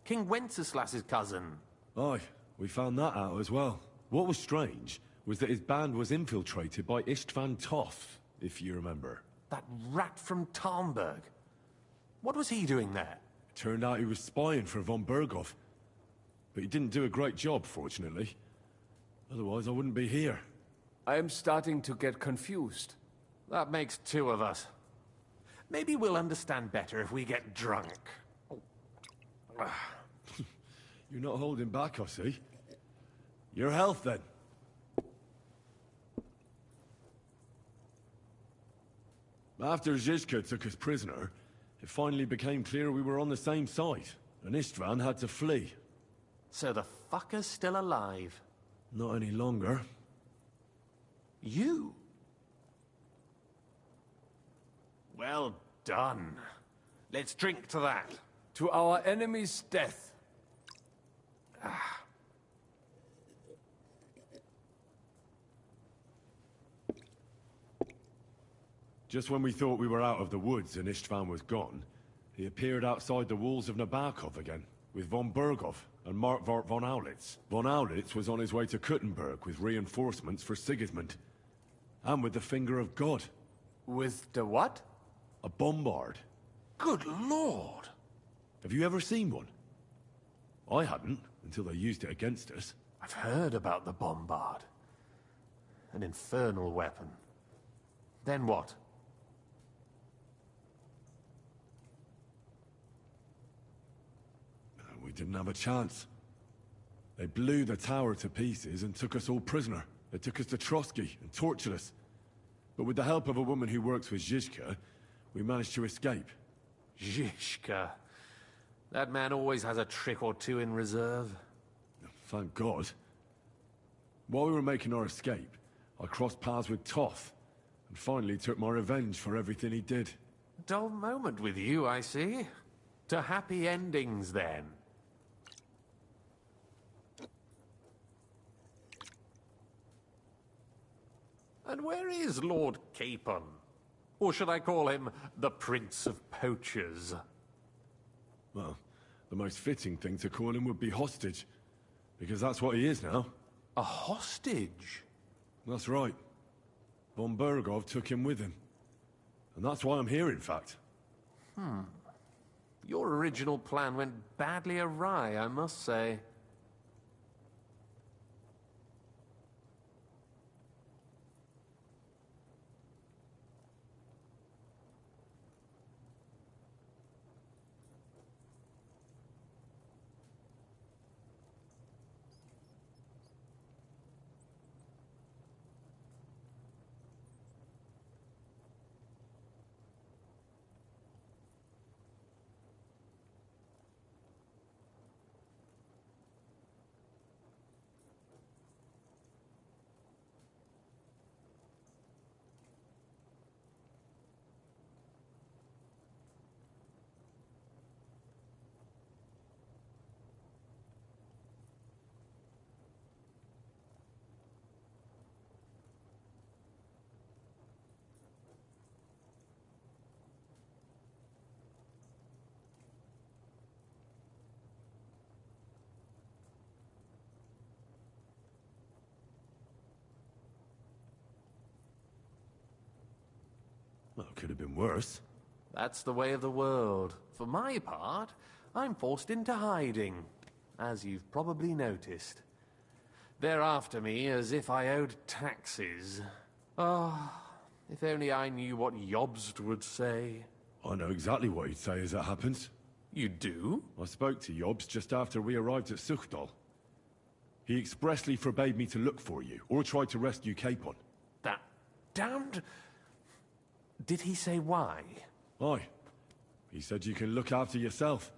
King Wenceslas's cousin. Aye, we found that out as well. What was strange was that his band was infiltrated by Istvan Toth, if you remember. That rat from Tarnberg. What was he doing there? Turned out he was spying for von Berghoff. But he didn't do a great job, fortunately. Otherwise, I wouldn't be here. I am starting to get confused. That makes two of us. Maybe we'll understand better if we get drunk. You're not holding back, I see. Your health, then. After Zizka took us prisoner, it finally became clear we were on the same side, and Istvan had to flee. So the fucker's still alive? Not any longer. You? Well done. Let's drink to that. To our enemy's death. Just when we thought we were out of the woods and Istvan was gone, he appeared outside the walls of Nabokov again, with von Berghoff and Markvart von Aulitz. Von Aulitz was on his way to Kuttenberg with reinforcements for Sigismund. And with the finger of God. With the what? A bombard. Good lord! Have you ever seen one? I hadn't, until they used it against us. I've heard about the bombard. An infernal weapon. Then what? We didn't have a chance. They blew the tower to pieces and took us all prisoner. They took us to Trotsky and tortured us. But with the help of a woman who works with Zizka, we managed to escape. Zizka. That man always has a trick or two in reserve. Thank God. While we were making our escape, I crossed paths with Toth, and finally took my revenge for everything he did. Dull moment with you, I see. To happy endings, then. And where is Lord Capon? Or should I call him the Prince of Poachers? Well, the most fitting thing to call him would be hostage, because that's what he is now. A hostage? That's right. Von Berghoff took him with him. And that's why I'm here, in fact. Your original plan went badly awry, I must say. Well, it could have been worse. That's the way of the world. For my part, I'm forced into hiding, as you've probably noticed. They're after me as if I owed taxes. Ah, if only I knew what Jobst would say. I know exactly what he'd say as it happens. You do? I spoke to Jobst just after we arrived at Suchdal. He expressly forbade me to look for you, or try to rescue Capon. That damned... Did he say why? Aye. He said you can look after yourself.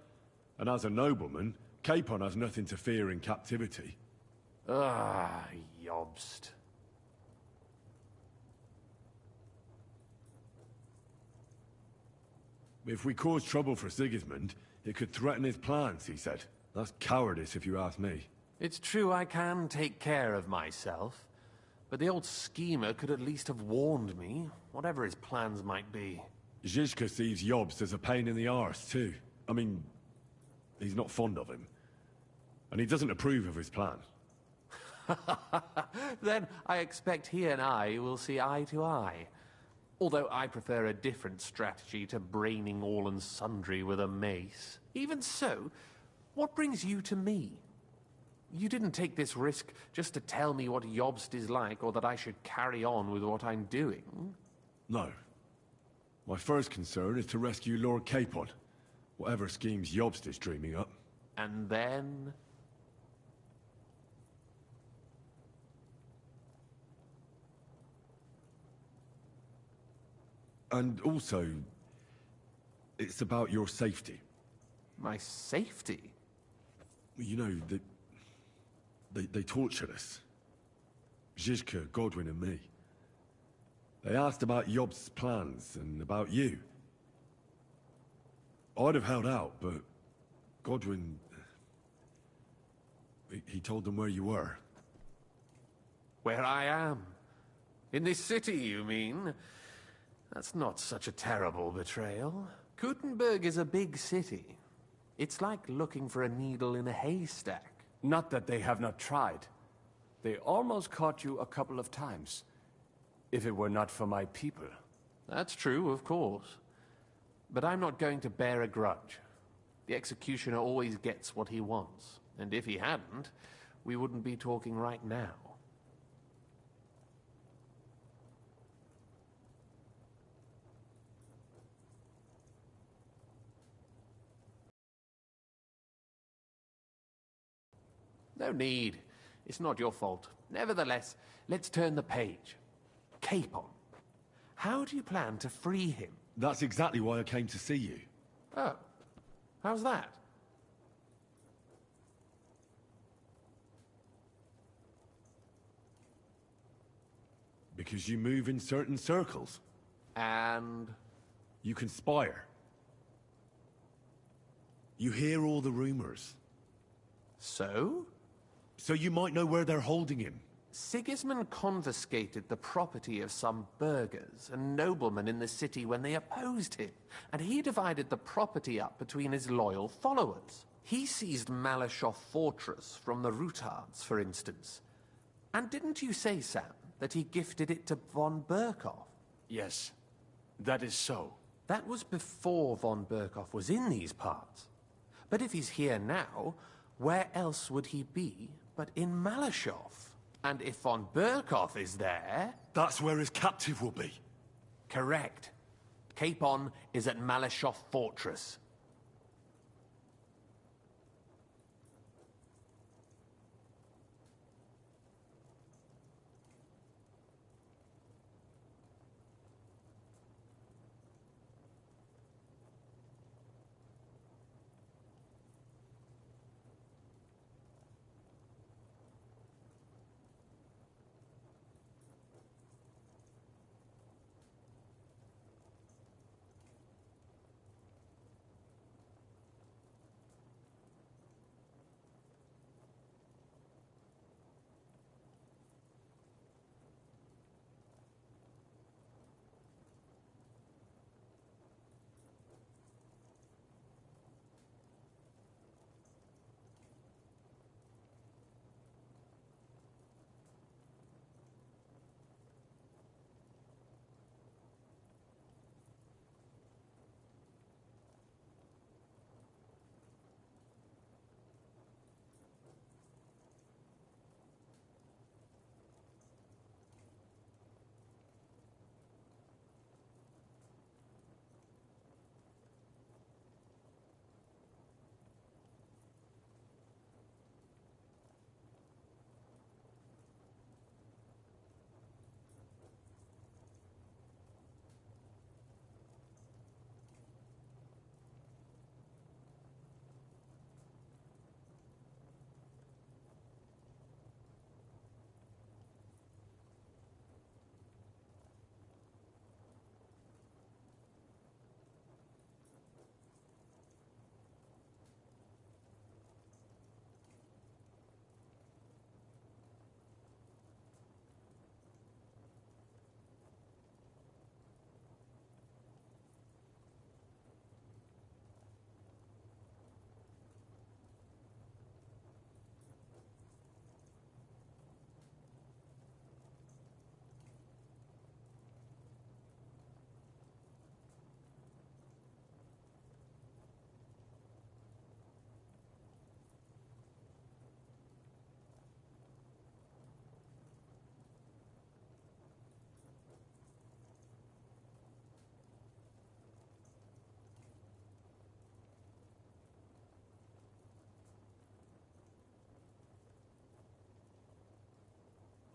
And as a nobleman, Capon has nothing to fear in captivity. Ah, Jobst. If we cause trouble for Sigismund, it could threaten his plans, he said. That's cowardice, if you ask me. It's true I can take care of myself, but the old schemer could at least have warned me, whatever his plans might be. Zizka sees Jobst as a pain in the arse, too. I mean, He's not fond of him. And he doesn't approve of his plan. Then I expect he and I will see eye to eye. Although I prefer a different strategy to braining all and sundry with a mace. Even so, what brings you to me? You didn't take this risk just to tell me what Yobst is like, or that I should carry on with what I'm doing. No. My first concern is to rescue Lord Capon, whatever schemes Yobst is dreaming up. And then... And also, it's about your safety. My safety? You know, they tortured us. Zizka, Godwin and me. They asked about Yobst's plans and about you. I'd have held out, but Godwin... He told them where you were. Where I am? In this city, you mean? That's not such a terrible betrayal. Gutenberg is a big city. It's like looking for a needle in a haystack. Not that they have not tried. They almost caught you a couple of times. If it were not for my people. That's true, of course. But I'm not going to bear a grudge. The executioner always gets what he wants. And if he hadn't, we wouldn't be talking right now. No need. It's not your fault. Nevertheless, let's turn the page. Capon. How do you plan to free him? That's exactly why I came to see you. Oh. How's that? Because you move in certain circles. And... You conspire. You hear all the rumors. So? So you might know where they're holding him. Sigismund confiscated the property of some burghers and noblemen in the city when they opposed him, and he divided the property up between his loyal followers. He seized Malashov Fortress from the Rutards, for instance. And didn't you say, Sam, that he gifted it to von Berkhoff? Yes, that is so. That was before von Berkhoff was in these parts. But if he's here now, where else would he be but in Malashov? And if von Berkhoff is there... That's where his captive will be. Correct. Capon is at Malashov Fortress.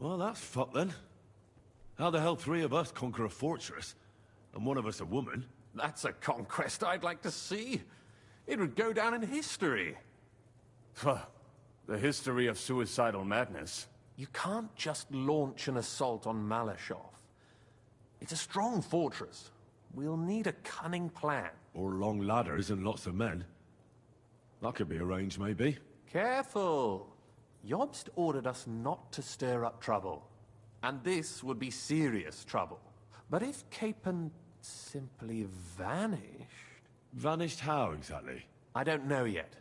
Well, that's fucked then. How the hell three of us conquer a fortress, and one of us a woman? That's a conquest I'd like to see. It would go down in history. The history of suicidal madness. You can't just launch an assault on Malashov. It's a strong fortress. We'll need a cunning plan. Or long ladders and lots of men. That could be arranged, maybe. Careful! Jobst ordered us not to stir up trouble. And this would be serious trouble. But if Capon simply vanished... Vanished how, exactly? I don't know yet.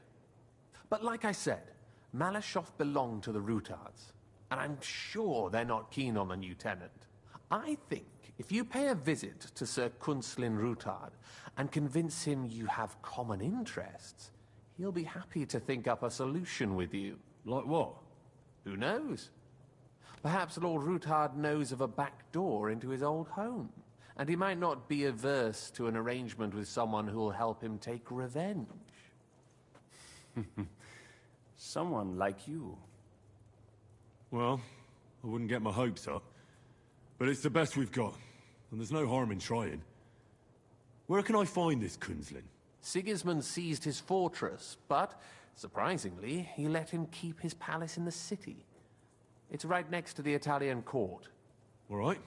But like I said, Malashov belonged to the Rutards. And I'm sure they're not keen on the new tenant. I think if you pay a visit to Sir Kunslin Rutard and convince him you have common interests, he'll be happy to think up a solution with you. Like what? Who knows? Perhaps Lord Rutard knows of a back door into his old home, and he might not be averse to an arrangement with someone who'll help him take revenge. Someone like you. Well, I wouldn't get my hopes up. But it's the best we've got, and there's no harm in trying. Where can I find this Kunslin? Sigismund seized his fortress, but, surprisingly, he let him keep his palace in the city. It's right next to the Italian court. All right.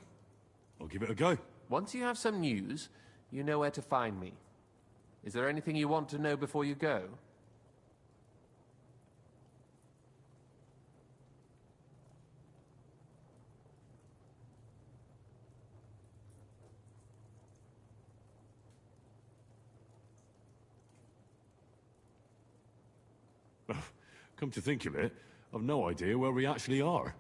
I'll give it a go. Once you have some news, you know where to find me. Is there anything you want to know before you go? Come to think of it, I've no idea where we actually are.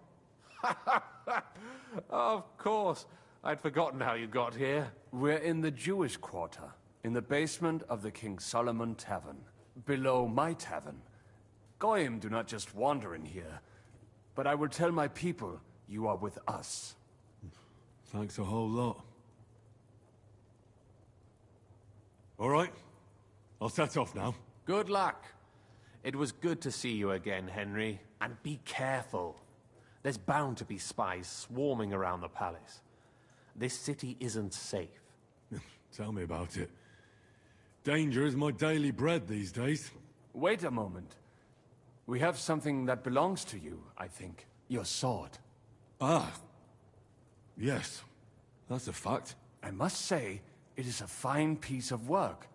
Of course. I'd forgotten how you got here. We're in the Jewish quarter, in the basement of the King Solomon Tavern, below my tavern. Goyim do not just wander in here, but I will tell my people you are with us. Thanks a whole lot. All right. I'll set off now. Good luck. It was good to see you again, Henry. And be careful. There's bound to be spies swarming around the palace. This city isn't safe. Tell me about it. Danger is my daily bread these days. Wait a moment. We have something that belongs to you, I think. Your sword. Ah. Yes. That's a fact. I must say, it is a fine piece of work.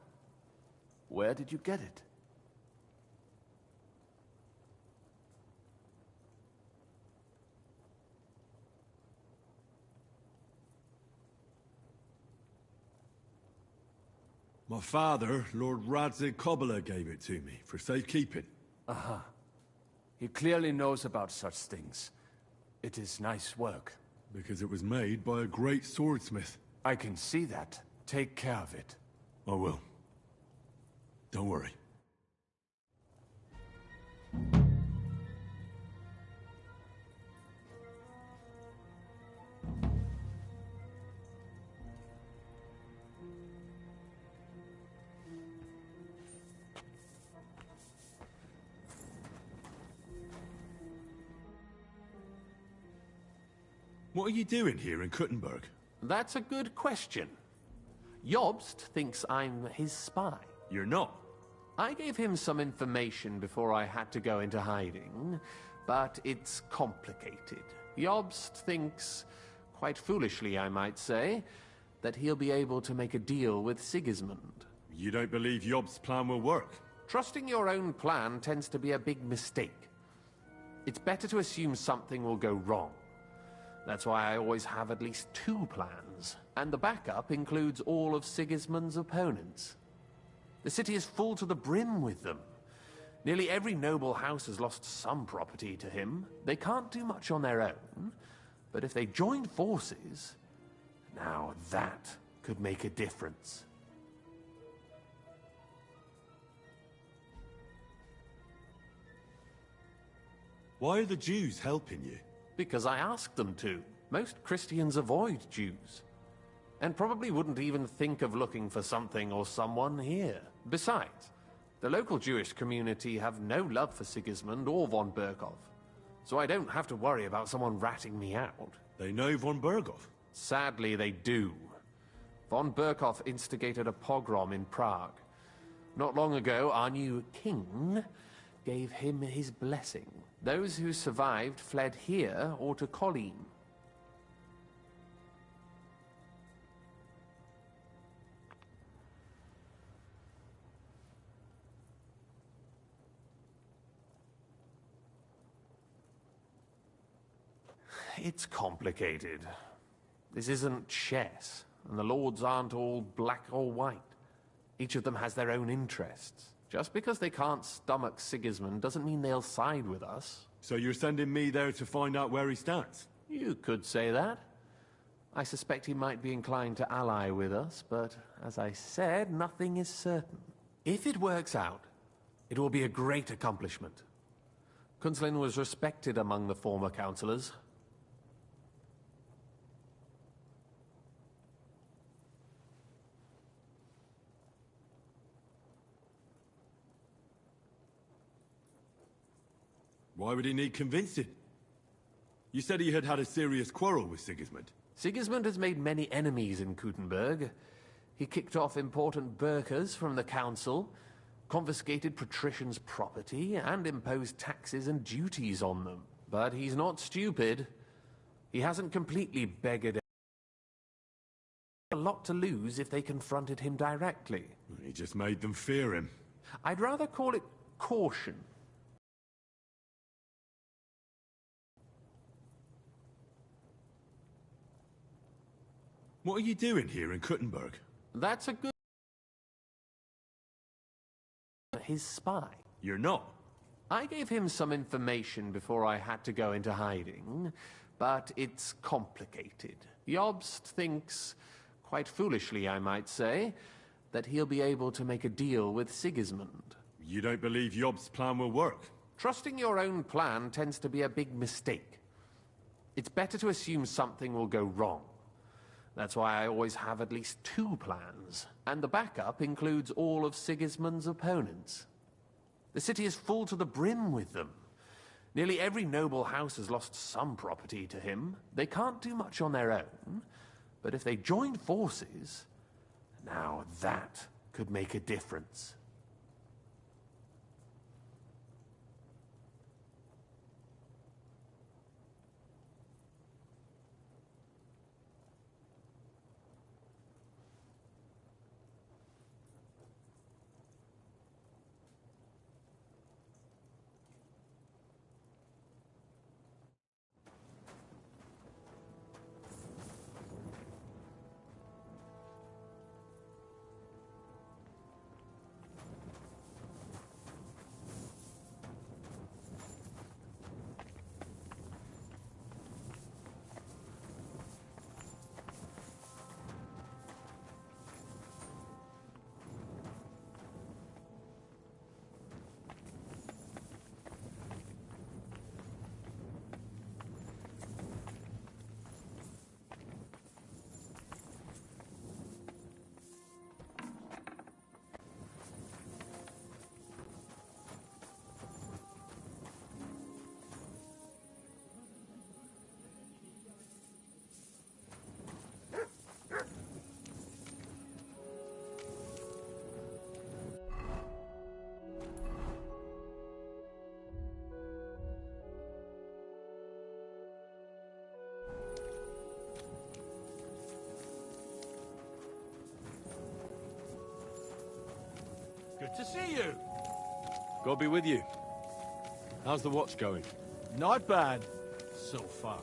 Where did you get it? My father, Lord Radzig Kobyla, gave it to me for safekeeping. Aha. He clearly knows about such things. It is nice work. Because it was made by a great swordsmith. I can see that. Take care of it. I will. Don't worry. What are you doing here in Kuttenberg? That's a good question. Jobst thinks I'm his spy. You're not. I gave him some information before I had to go into hiding, but it's complicated. Jobst thinks, quite foolishly I might say, that he'll be able to make a deal with Sigismund. You don't believe Jobst's plan will work? Trusting your own plan tends to be a big mistake. It's better to assume something will go wrong. That's why I always have at least 2 plans, and the backup includes all of Sigismund's opponents. The city is full to the brim with them. Nearly every noble house has lost some property to him. They can't do much on their own, but if they joined forces, now that could make a difference. Why are the Jews helping you? Because I asked them to. Most Christians avoid Jews. And probably wouldn't even think of looking for something or someone here. Besides, the local Jewish community have no love for Sigismund or von Berkov. so I don't have to worry about someone ratting me out. They know von Berghoff. Sadly, they do. Von Berkhoff instigated a pogrom in Prague. Not long ago, our new king gave him his blessing. Those who survived fled here or to Kolin. It's complicated. This isn't chess, and the lords aren't all black or white. Each of them has their own interests. Just because they can't stomach Sigismund doesn't mean they'll side with us. So you're sending me there to find out where he stands? You could say that. I suspect he might be inclined to ally with us, but as I said, nothing is certain. If it works out, it will be a great accomplishment. Kunslin was respected among the former councillors. Why would he need convincing? You said he had had a serious quarrel with Sigismund. Sigismund has made many enemies in Kuttenberg. He kicked off important burghers from the council, confiscated patricians' property, and imposed taxes and duties on them. But he's not stupid. He hasn't completely beggared a lot to lose if they confronted him directly. He just made them fear him. I'd rather call it caution. What are you doing here in Kuttenberg? That's a good... His spy. You're not. I gave him some information before I had to go into hiding, but it's complicated. Jobst thinks, quite foolishly I might say, that he'll be able to make a deal with Sigismund. You don't believe Jobst's plan will work? Trusting your own plan tends to be a big mistake. It's better to assume something will go wrong. That's why I always have at least 2 plans, and the backup includes all of Sigismund's opponents. The city is full to the brim with them. Nearly every noble house has lost some property to him. They can't do much on their own, but if they joined forces, now that could make a difference. Good to see you. God be with you. How's the watch going? Not bad, so far.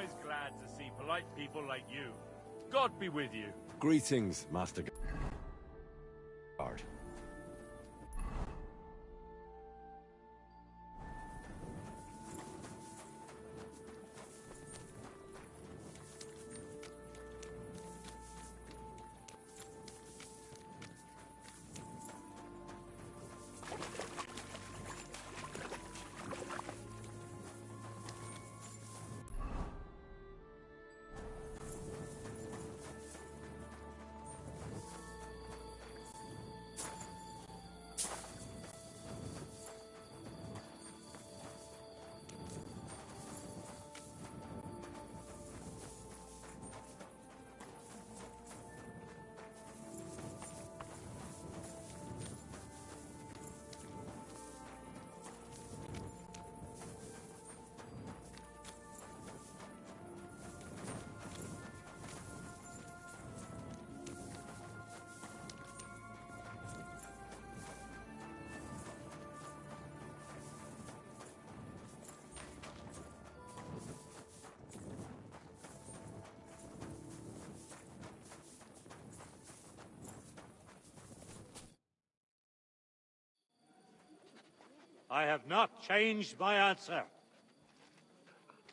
always glad to see polite people like you. God be with you. Greetings, Master Guard. I have not changed my answer.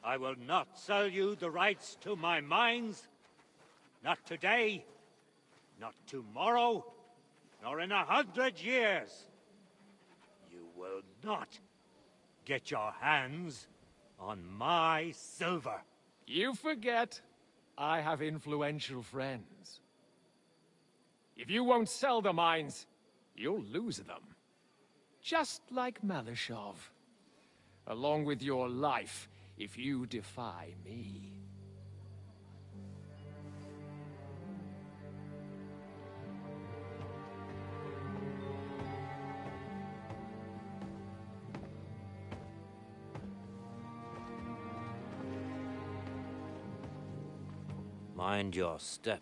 I will not sell you the rights to my mines. Not today, not tomorrow, nor in 100 years. You will not get your hands on my silver. You forget, I have influential friends. If you won't sell the mines, you'll lose them. Just like Malishov. Along with your life, if you defy me. Mind your step.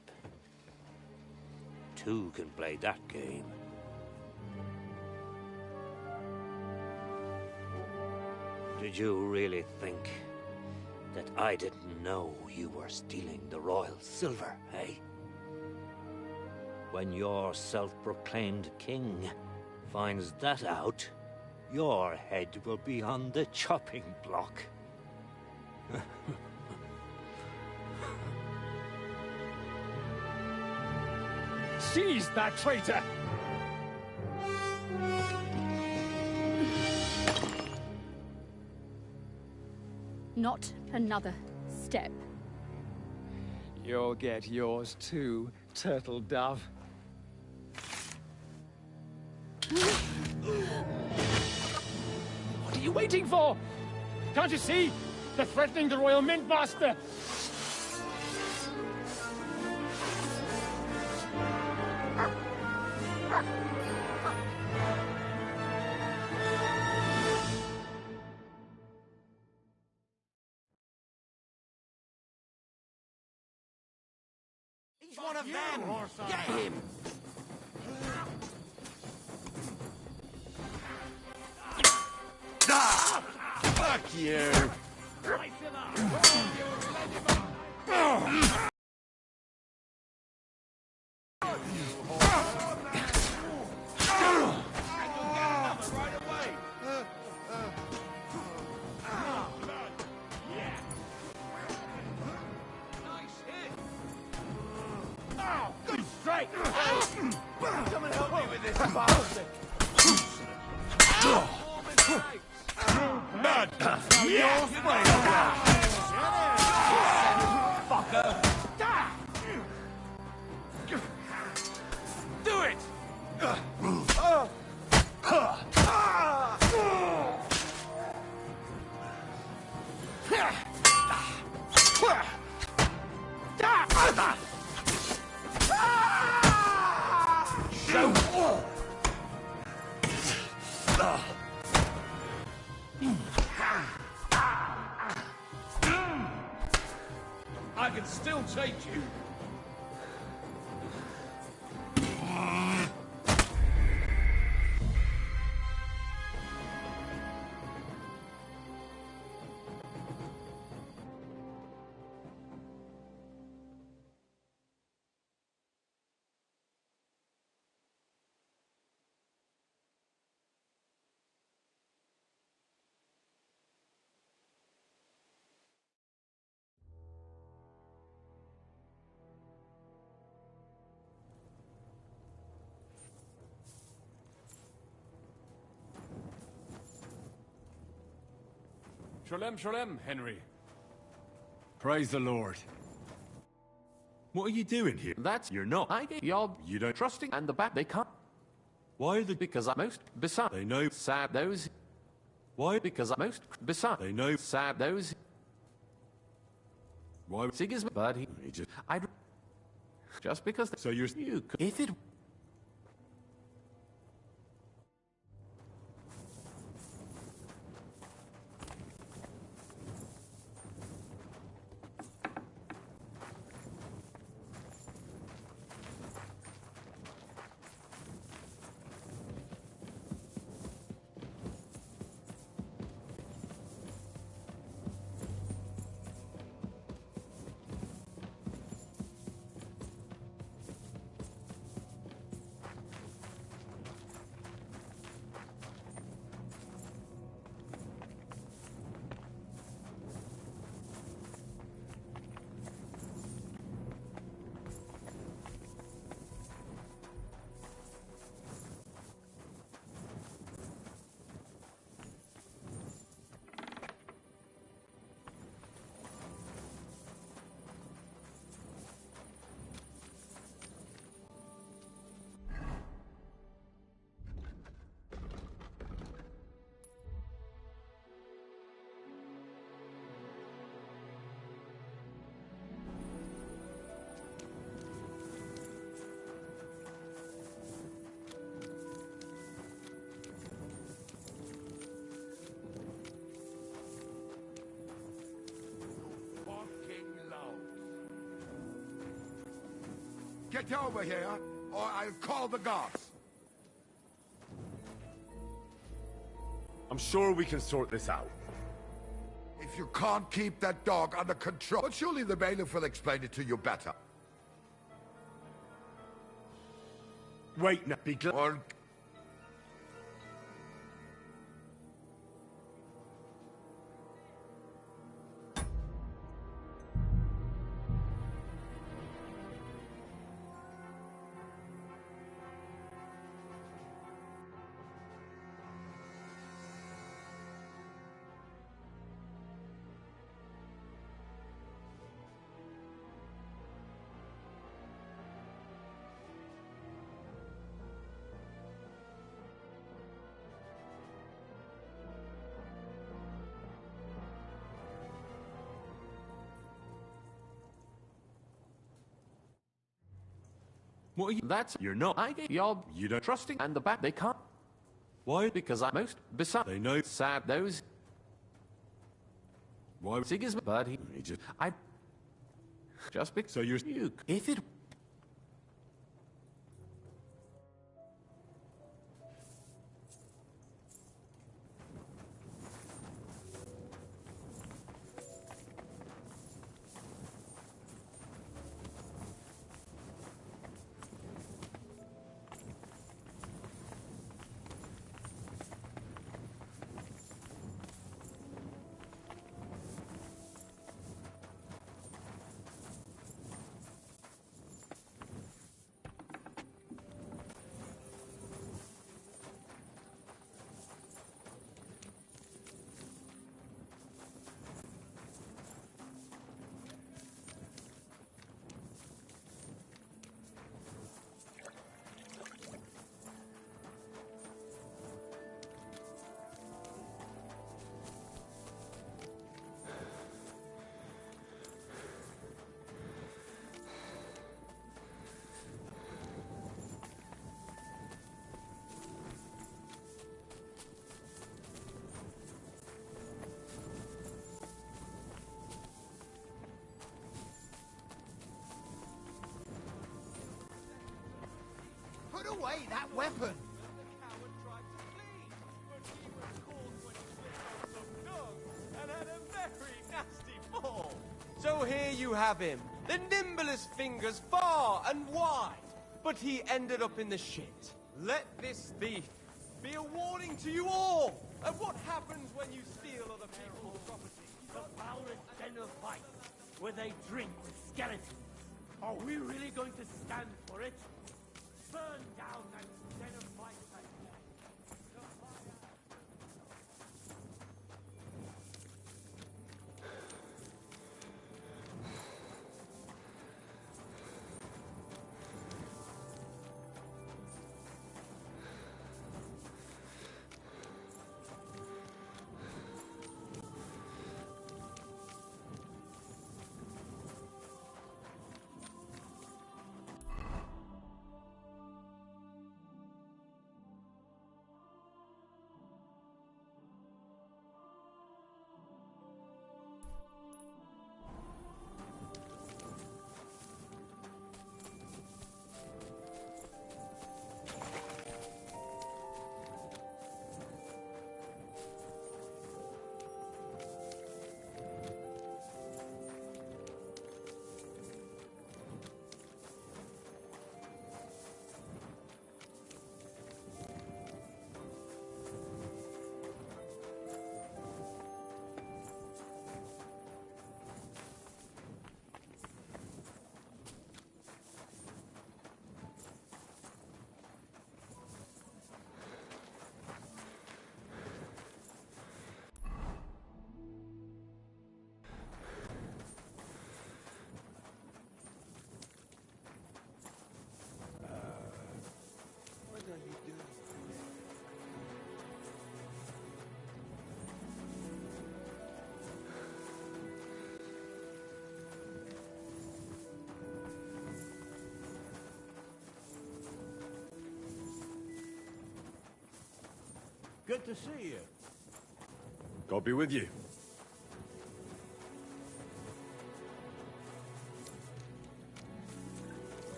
Two can play that game. Did you really think that I didn't know you were stealing the royal silver, eh? When your self-proclaimed king finds that out, your head will be on the chopping block. Seize that traitor! Not another step. You'll get yours too, turtle dove. What are you waiting for? Can't you see? They're threatening the Royal Mint Master! He's one of them! Get him! Ah! Fuck you! Come and help me with this bastard! Mad! Your fucker! Do it! I can still take you. Sholem, Henry. Praise the Lord. What are you doing here? That's You're not. I get your You don't. trusting and the back they can't. Why are they? Because I'm most beside. They know. Sad those. Why? Because I'm most beside. They know. Sad those. Why? Sigismund, but he just. I'd just because. So you're. You could, if it. Get over here, or I'll call the guards. I'm sure we can sort this out. If you can't keep that dog under control, but surely the bailiff will explain it to you better. Wait, now, be glad. Or What are you? That's You're not. I get your You don't. trusting and the back they can't. Why? Because I'm most beside. They know. Sad those. Why? Sigismund, but he just. I just because. So you're. You if it. Put away that weapon! So here you have him, the nimblest fingers far and wide, but he ended up in the shit. Let this thief be a warning to you all of what happens when you steal other people's property. The foulest den of vice, where they drink with skeletons. Are we really going to stand for it? Burn down that den of vice. Good to see you. God be with you.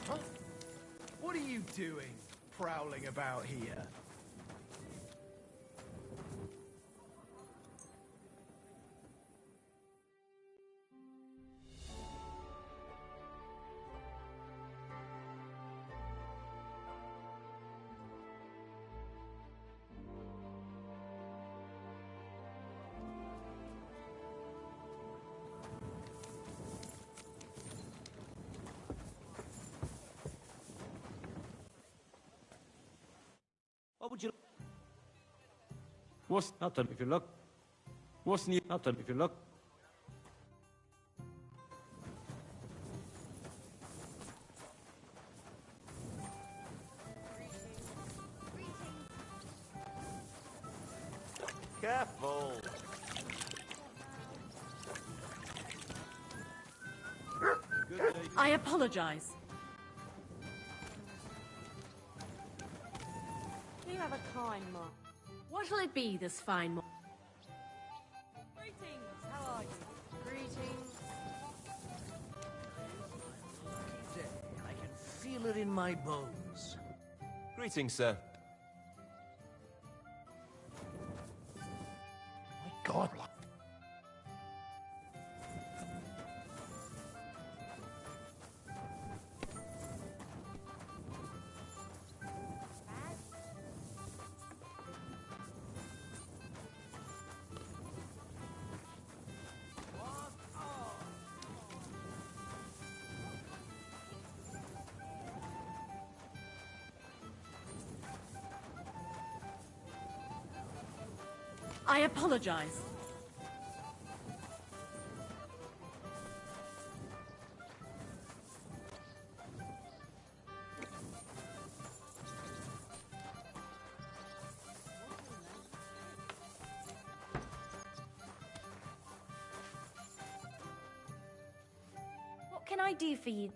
Huh? What are you doing, prowling about here? What would you... What's nothing if you look? What's new? Nothing if you look. Careful. I apologize. You have a kind mark. What shall it be this fine morning? Greetings. How are you? Greetings. I can feel it in my bones. Greetings, sir. My God. I apologize. What can I do for you?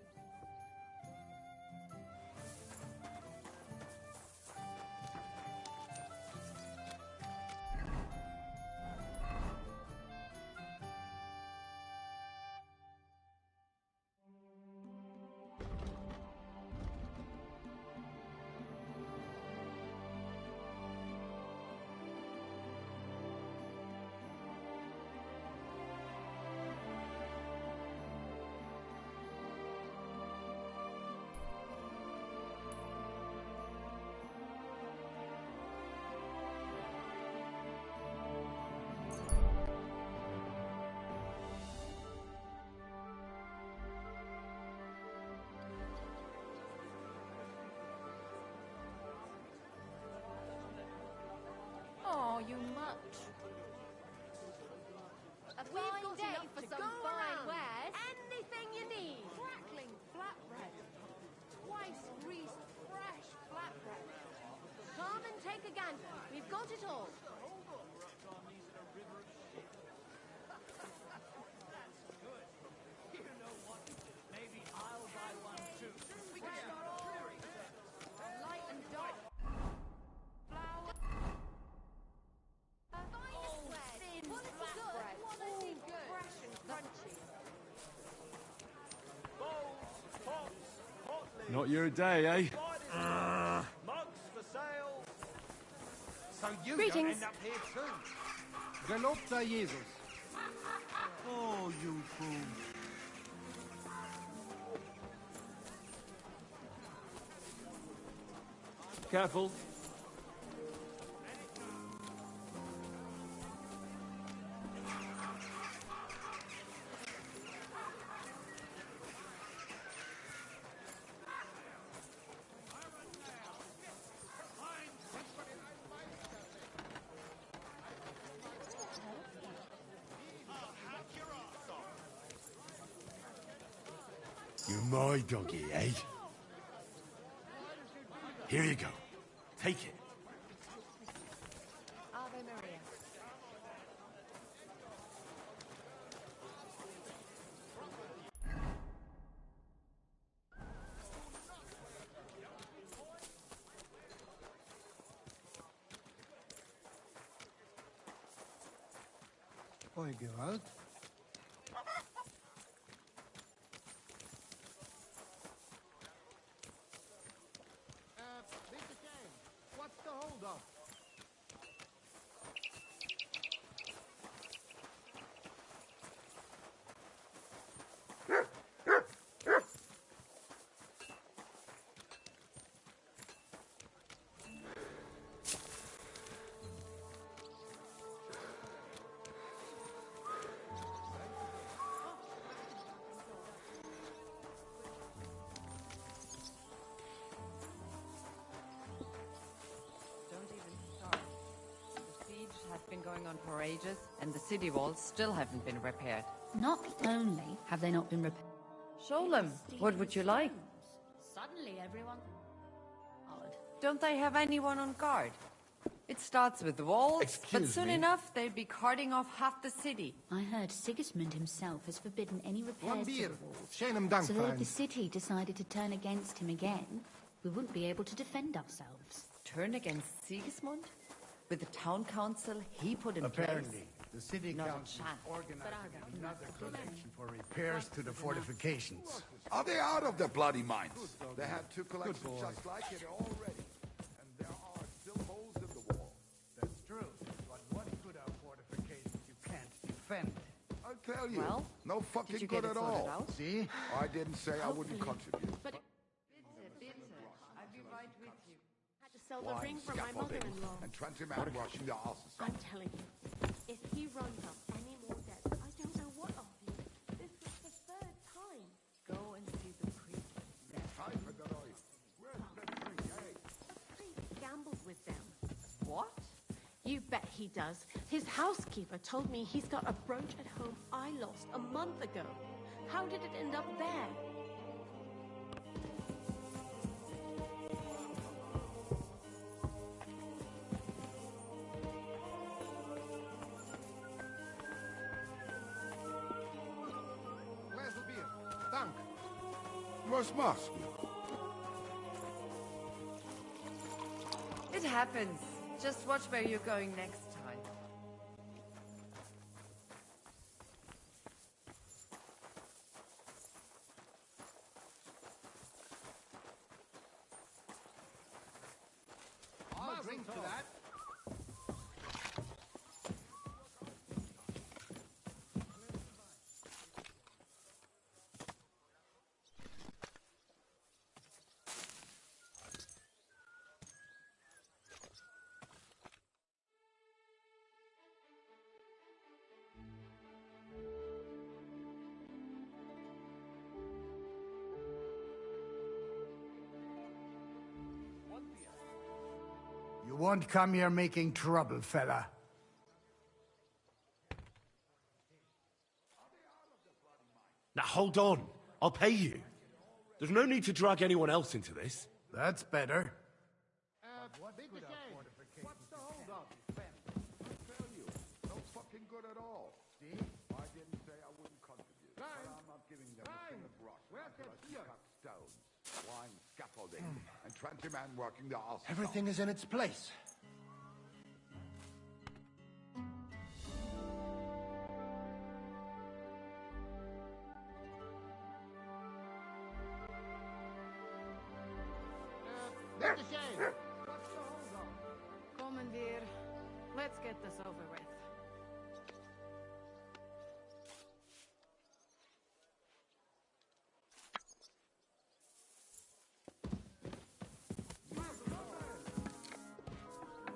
Oh, you much. A We've fine got day enough for to some go fine around. wares. Anything you need. Crackling flatbread. Twice greased fresh flatbread. Come and take a gander. We've got it all. Maybe I'll buy one too. Light and dark. Flour. Thin flatbread. Quality good. Fresh and crunchy. Not your day, eh? Mugs for sale. So you Greetings. don't end up here too. Gelobter Jesus. Oh, you fool. Careful. You're my doggy, eh? Here you go. Take it. Ave Maria. Oi, Geralt. Mr. Kane, what's the hold-up? Don't even start. The siege has been going on for ages, and the city walls still haven't been repaired. Not only have they not been repaired. Show them. What would you like? Suddenly everyone... Odd. Don't they have anyone on guard? It starts with the walls, but soon enough they'll be carting off half the city. I heard Sigismund himself has forbidden any repairs to beer. the walls. Schönen Dank, So that if Freund. the city decided to turn against him again, we wouldn't be able to defend ourselves. Turn against Sigismund? With the town council he put in Apparently, place? the city Not a council chance. organizing another collection for repairs to the fortifications. Are they out of the bloody mines? They had two collections just like it already. And there are still holes in the wall. That's true. But what good are fortifications you can't defend? I'll tell you. Well, no did fucking you good get it at sorted all. out? See? I didn't say I wouldn't contribute. But I'll be right with you. I had to sell the Wine, ring for my scaffolding, mother-in-law. and Trantyman washing the asses I'm telling you, if he runs up any more debts, I don't know what I'll do. This is the third time. Go and see the priest. Time for the noise. Where's the drink, eh? The priest gambles with them. What? You bet he does. His housekeeper told me he's got a brooch at home I lost a month ago. How did it end up there? Where's the beer? Dank. Was machst du? It happens. Just watch where you're going next time. I'll drink to that. You won't come here making trouble, fella. Now hold on. I'll pay you. There's no need to drag anyone else into this. That's better. What's the hold-up? I tell you, no fucking good at all. See? I didn't say I wouldn't contribute. But I'm not giving them a single grosh until I pick up stones, wine, scaffolding, and Trantyman working the arse. Everything is in its place. Commandeer, let's get this over with.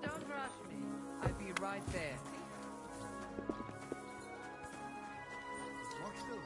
Don't rush me. I'll be right there. Watch still.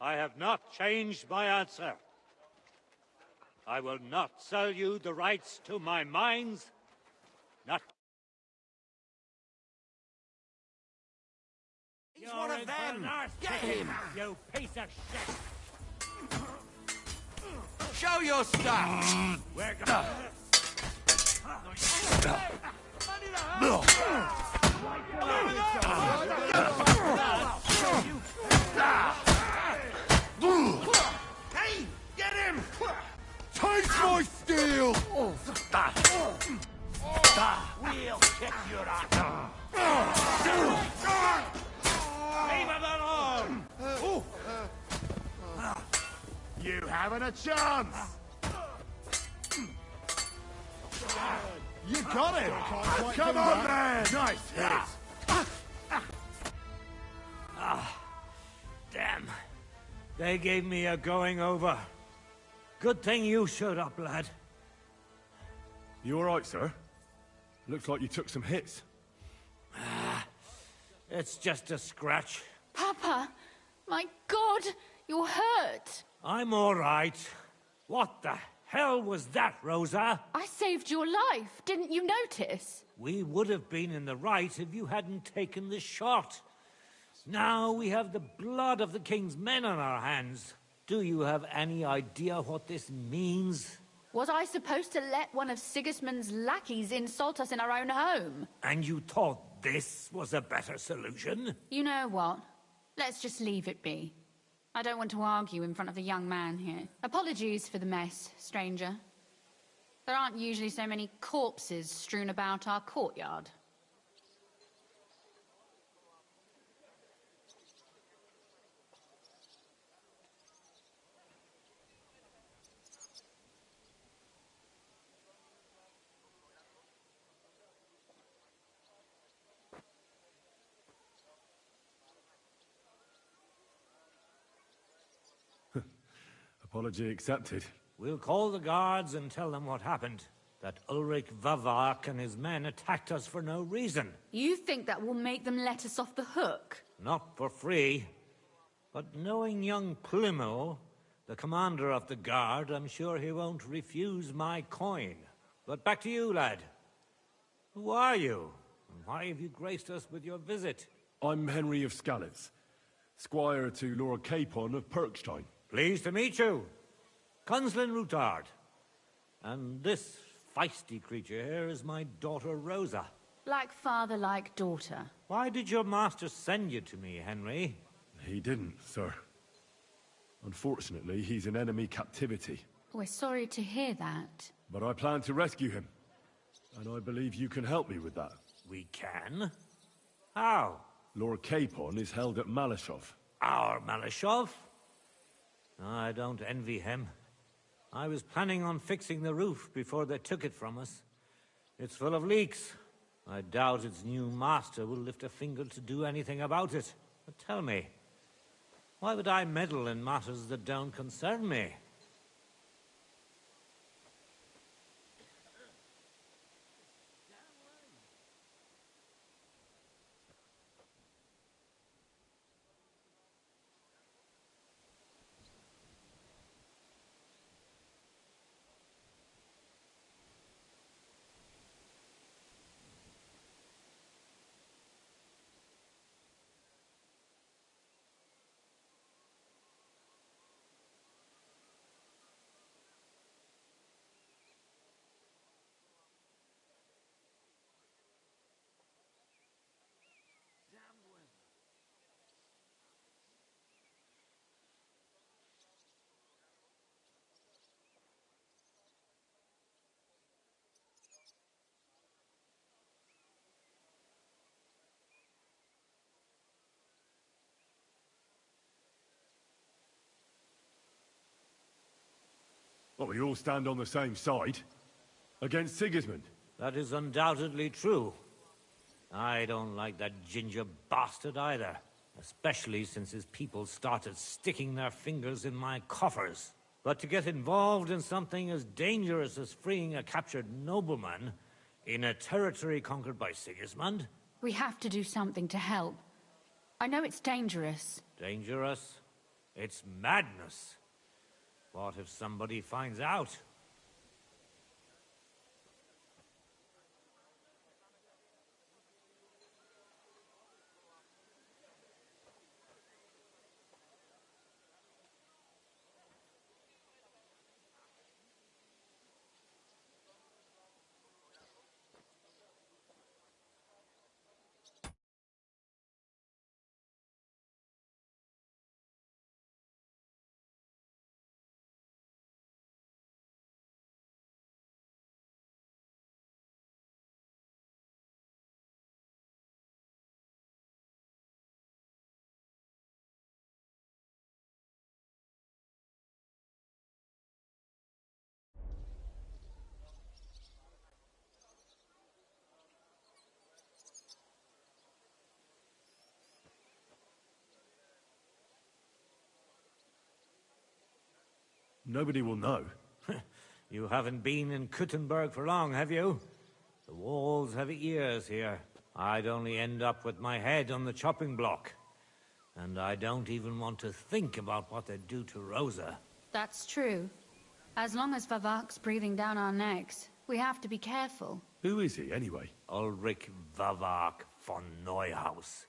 I have not changed my answer. I will not sell you the rights to my mines. Not... He's one of them! Get him! You piece of shit! Show your stuff! We're Hey! Get him! Take my steel! We'll kick your ass! Leave him alone! You haven't a chance! You got him! Come on, man! Nice hit! Damn. They gave me a going over. Good thing you showed up, lad. You alright, sir? Looks like you took some hits. It's just a scratch. Papa! My God! You're hurt! I'm all right. What the hell was that, Rosa? I saved your life. Didn't you notice? We would have been in the right if you hadn't taken the shot. Now we have the blood of the king's men on our hands. Do you have any idea what this means? Was I supposed to let one of Sigismund's lackeys insult us in our own home? And you thought this was a better solution? You know what? Let's just leave it be. I don't want to argue in front of the young man here. Apologies for the mess, stranger. There aren't usually so many corpses strewn about our courtyard. Apology accepted. We'll call the guards and tell them what happened. That Ulrich Vavak and his men attacked us for no reason. You think that will make them let us off the hook? Not for free. But knowing young Plimo, the commander of the guard, I'm sure he won't refuse my coin. But back to you, lad. Who are you? And why have you graced us with your visit? I'm Henry of Skalitz, squire to Lord Capon of Perkstein. Pleased to meet you. Conslin Routard. And this feisty creature here is my daughter Rosa. Like father, like daughter. Why did your master send you to me, Henry? He didn't, sir. Unfortunately, he's in enemy captivity. We're sorry to hear that. But I plan to rescue him. And I believe you can help me with that. We can? How? Lord Capon is held at Malashov. Our Malashov? I don't envy him. I was planning on fixing the roof before they took it from us. It's full of leaks. I doubt its new master will lift a finger to do anything about it. But tell me, why would I meddle in matters that don't concern me? Well, we all stand on the same side. Against Sigismund. That is undoubtedly true. I don't like that ginger bastard either. Especially since his people started sticking their fingers in my coffers. But to get involved in something as dangerous as freeing a captured nobleman in a territory conquered by Sigismund? We have to do something to help. I know it's dangerous. Dangerous? It's madness. What if somebody finds out? Nobody will know. You haven't been in Kuttenberg for long, have you? The walls have ears here. I'd only end up with my head on the chopping block. And I don't even want to think about what they'd do to Rosa. That's true. As long as Vavak's breathing down our necks, we have to be careful. Who is he, anyway? Ulrich Vavak von Neuhaus.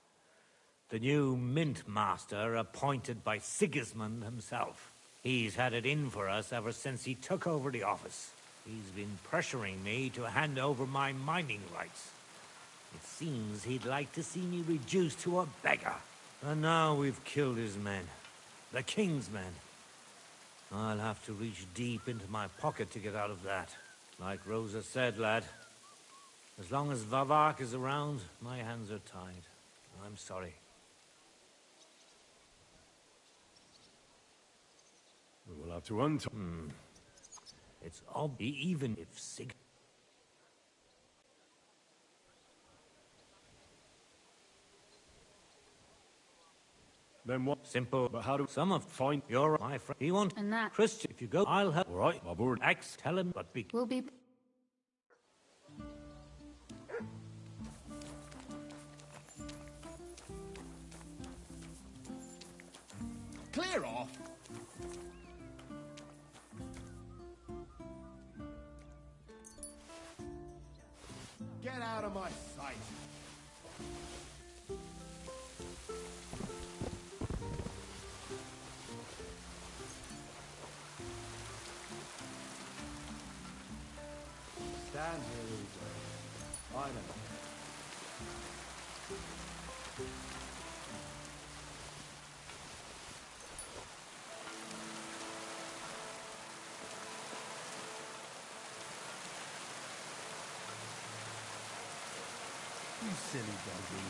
The new mint master appointed by Sigismund himself. He's had it in for us ever since he took over the office. He's been pressuring me to hand over my mining rights. It seems he'd like to see me reduced to a beggar. And now we've killed his men. The king's men. I'll have to reach deep into my pocket to get out of that. Like Rosa said, lad. As long as Vavak is around, my hands are tied. I'm sorry. We'll have to untie. It's obvious, even if Sig... Then what? Simple. But how do some of find your my friend? He won't. And that Christian, if you go, I'll help. All right, my board. Axe, tell him, but be. will be. Clear off. Get out of my sight. Stand here, Uzo. I know. You silly doggy.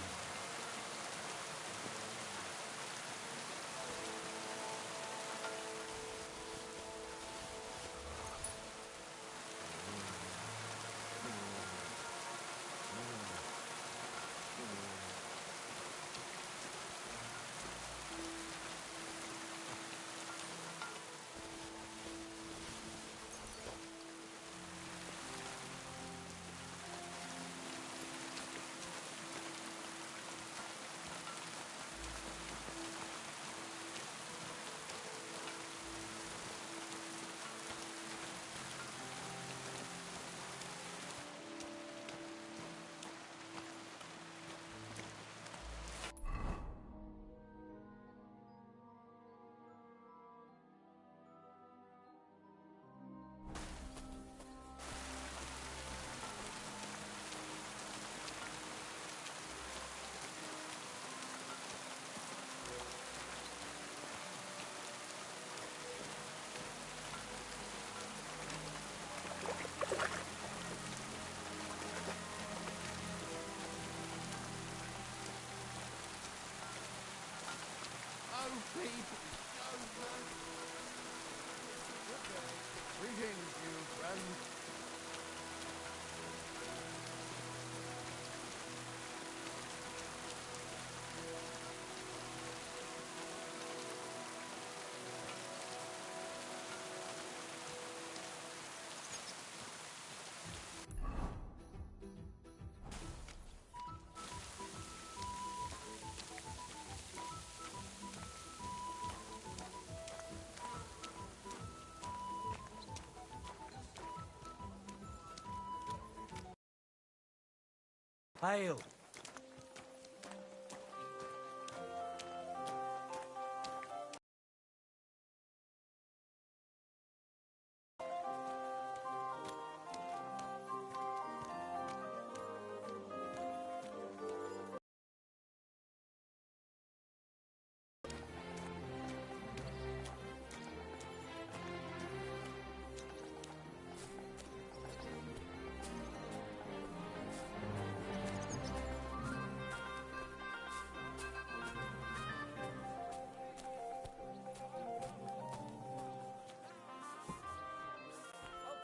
Hail.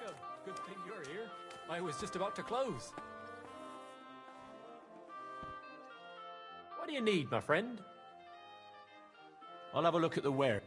Welcome. Good thing you're here. I was just about to close. What do you need, my friend? I'll have a look at the ware.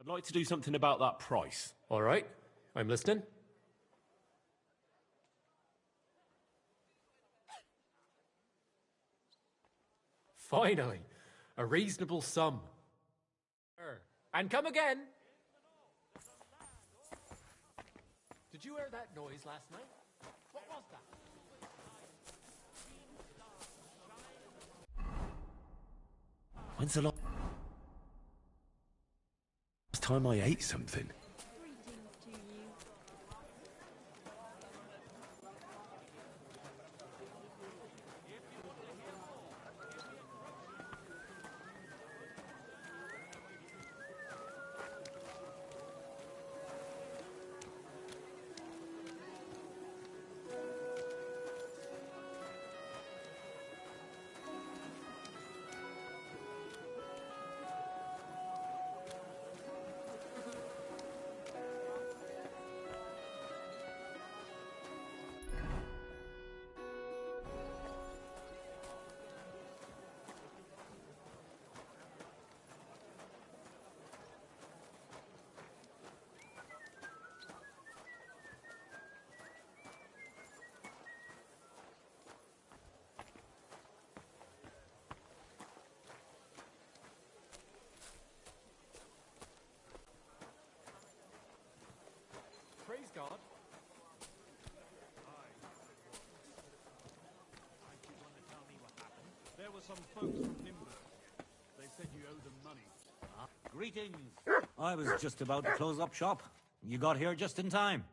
I'd like to do something about that price. All right, I'm listening. Finally, a reasonable sum. And come again. Did you hear that noise last night? What was that? When's the time I ate something. Greetings to you. Praise God. There were some folks from Nimble. They said you owed them money. Greetings. I was just about to close up shop. You got here just in time.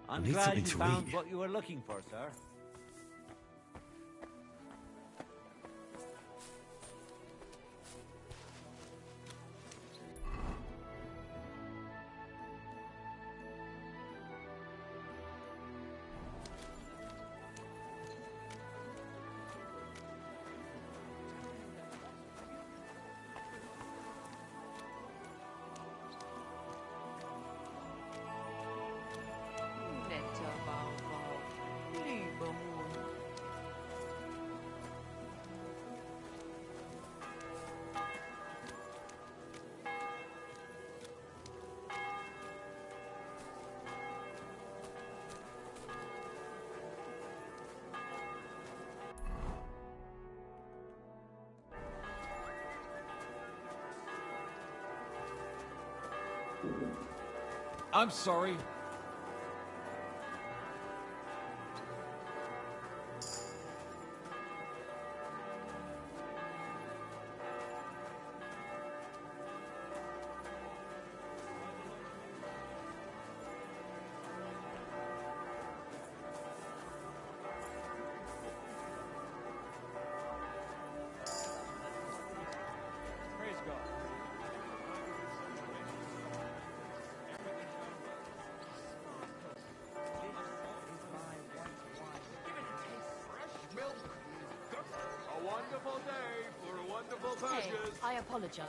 I'm need glad something you to found eat. what you were looking for, sir. Netter Baumhaus, lieber Mond. I'm sorry. Praise God. A wonderful day for a wonderful Hey, purchase. I apologize.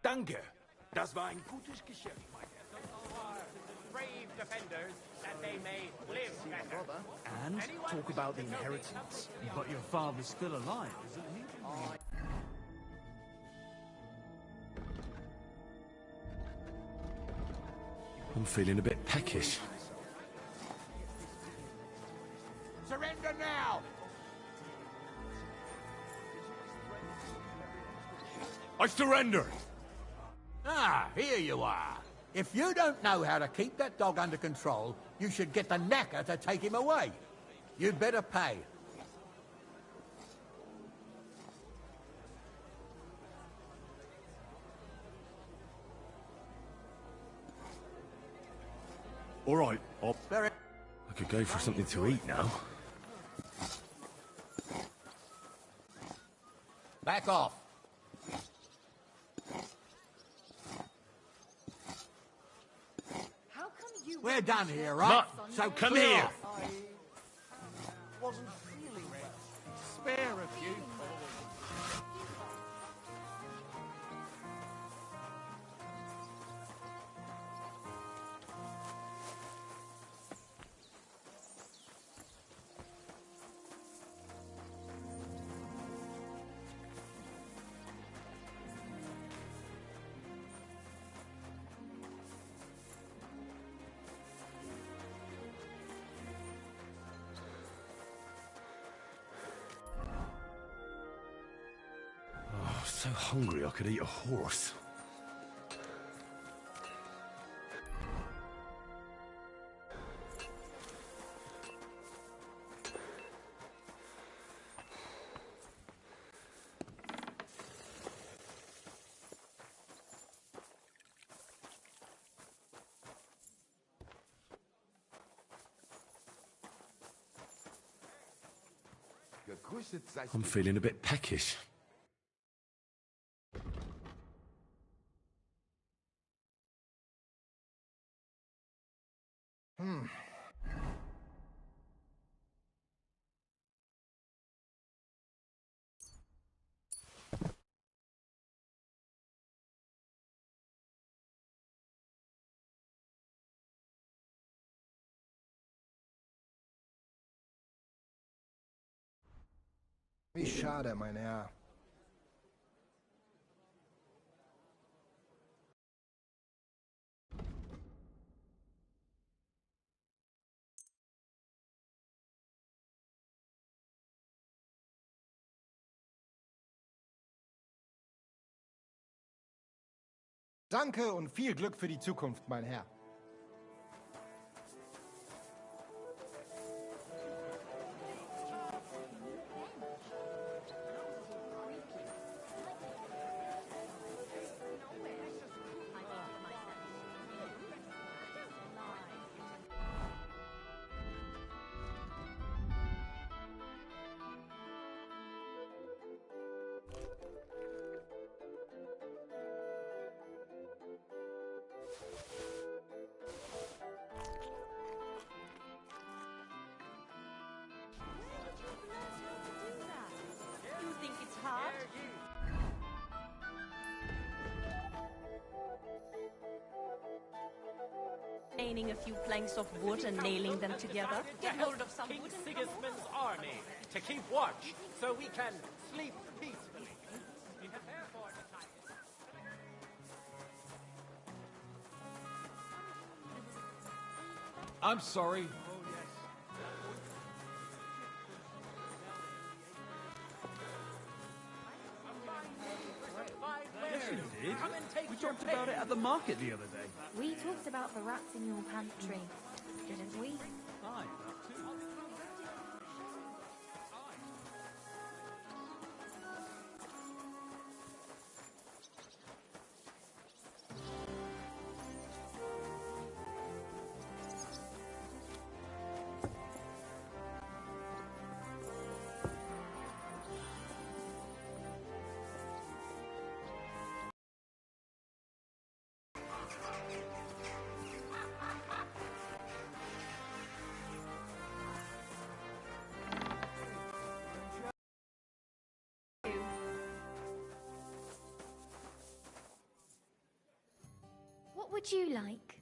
Danke. Das war ein gutes Geschäft, mein Herr. Brave defenders, that they may live better. And talk about the inheritance. But your father's still alive, isn't he? I'm feeling a bit peckish. Surrender now! I surrender! Ah, here you are. If you don't know how to keep that dog under control, you should get the knacker to take him away. You'd better pay. All right, I could go for something to eat now. Back off. How come you... We're done here, right? So Come clear here. off. Wasn't feeling well. Spare a few. Oh, so hungry I could eat a horse. I'm feeling a bit peckish. Wie schade, mein Herr. Danke und viel Glück für die Zukunft, mein Herr. You think it's hard? Nailing a few planks of wood and nailing them together. Get hold of some King wood and Sigismund's army to keep watch so we can sleep peacefully. Prepare for it, I'm sorry. Yes, you did. Come and take We your talked about it pay. at the market the other day. We talked about the rats in your pantry, didn't we? Aye, that too. What would you like?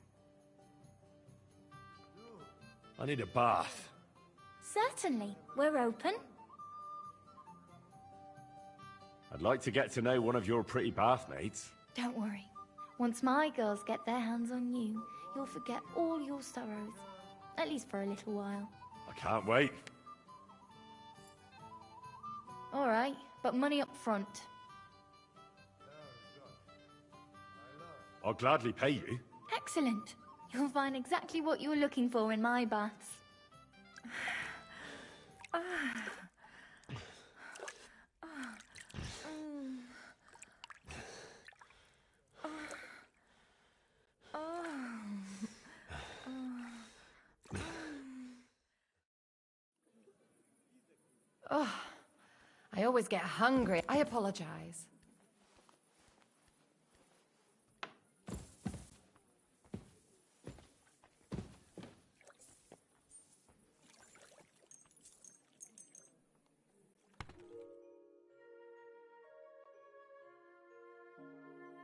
I need a bath. Certainly. We're open. I'd like to get to know one of your pretty bath mates. Don't worry. Once my girls get their hands on you, you'll forget all your sorrows. At least for a little while. I can't wait. All right, but money up front. I'll gladly pay you. Excellent. You'll find exactly what you're looking for in my baths. Oh, I always get hungry. I apologize.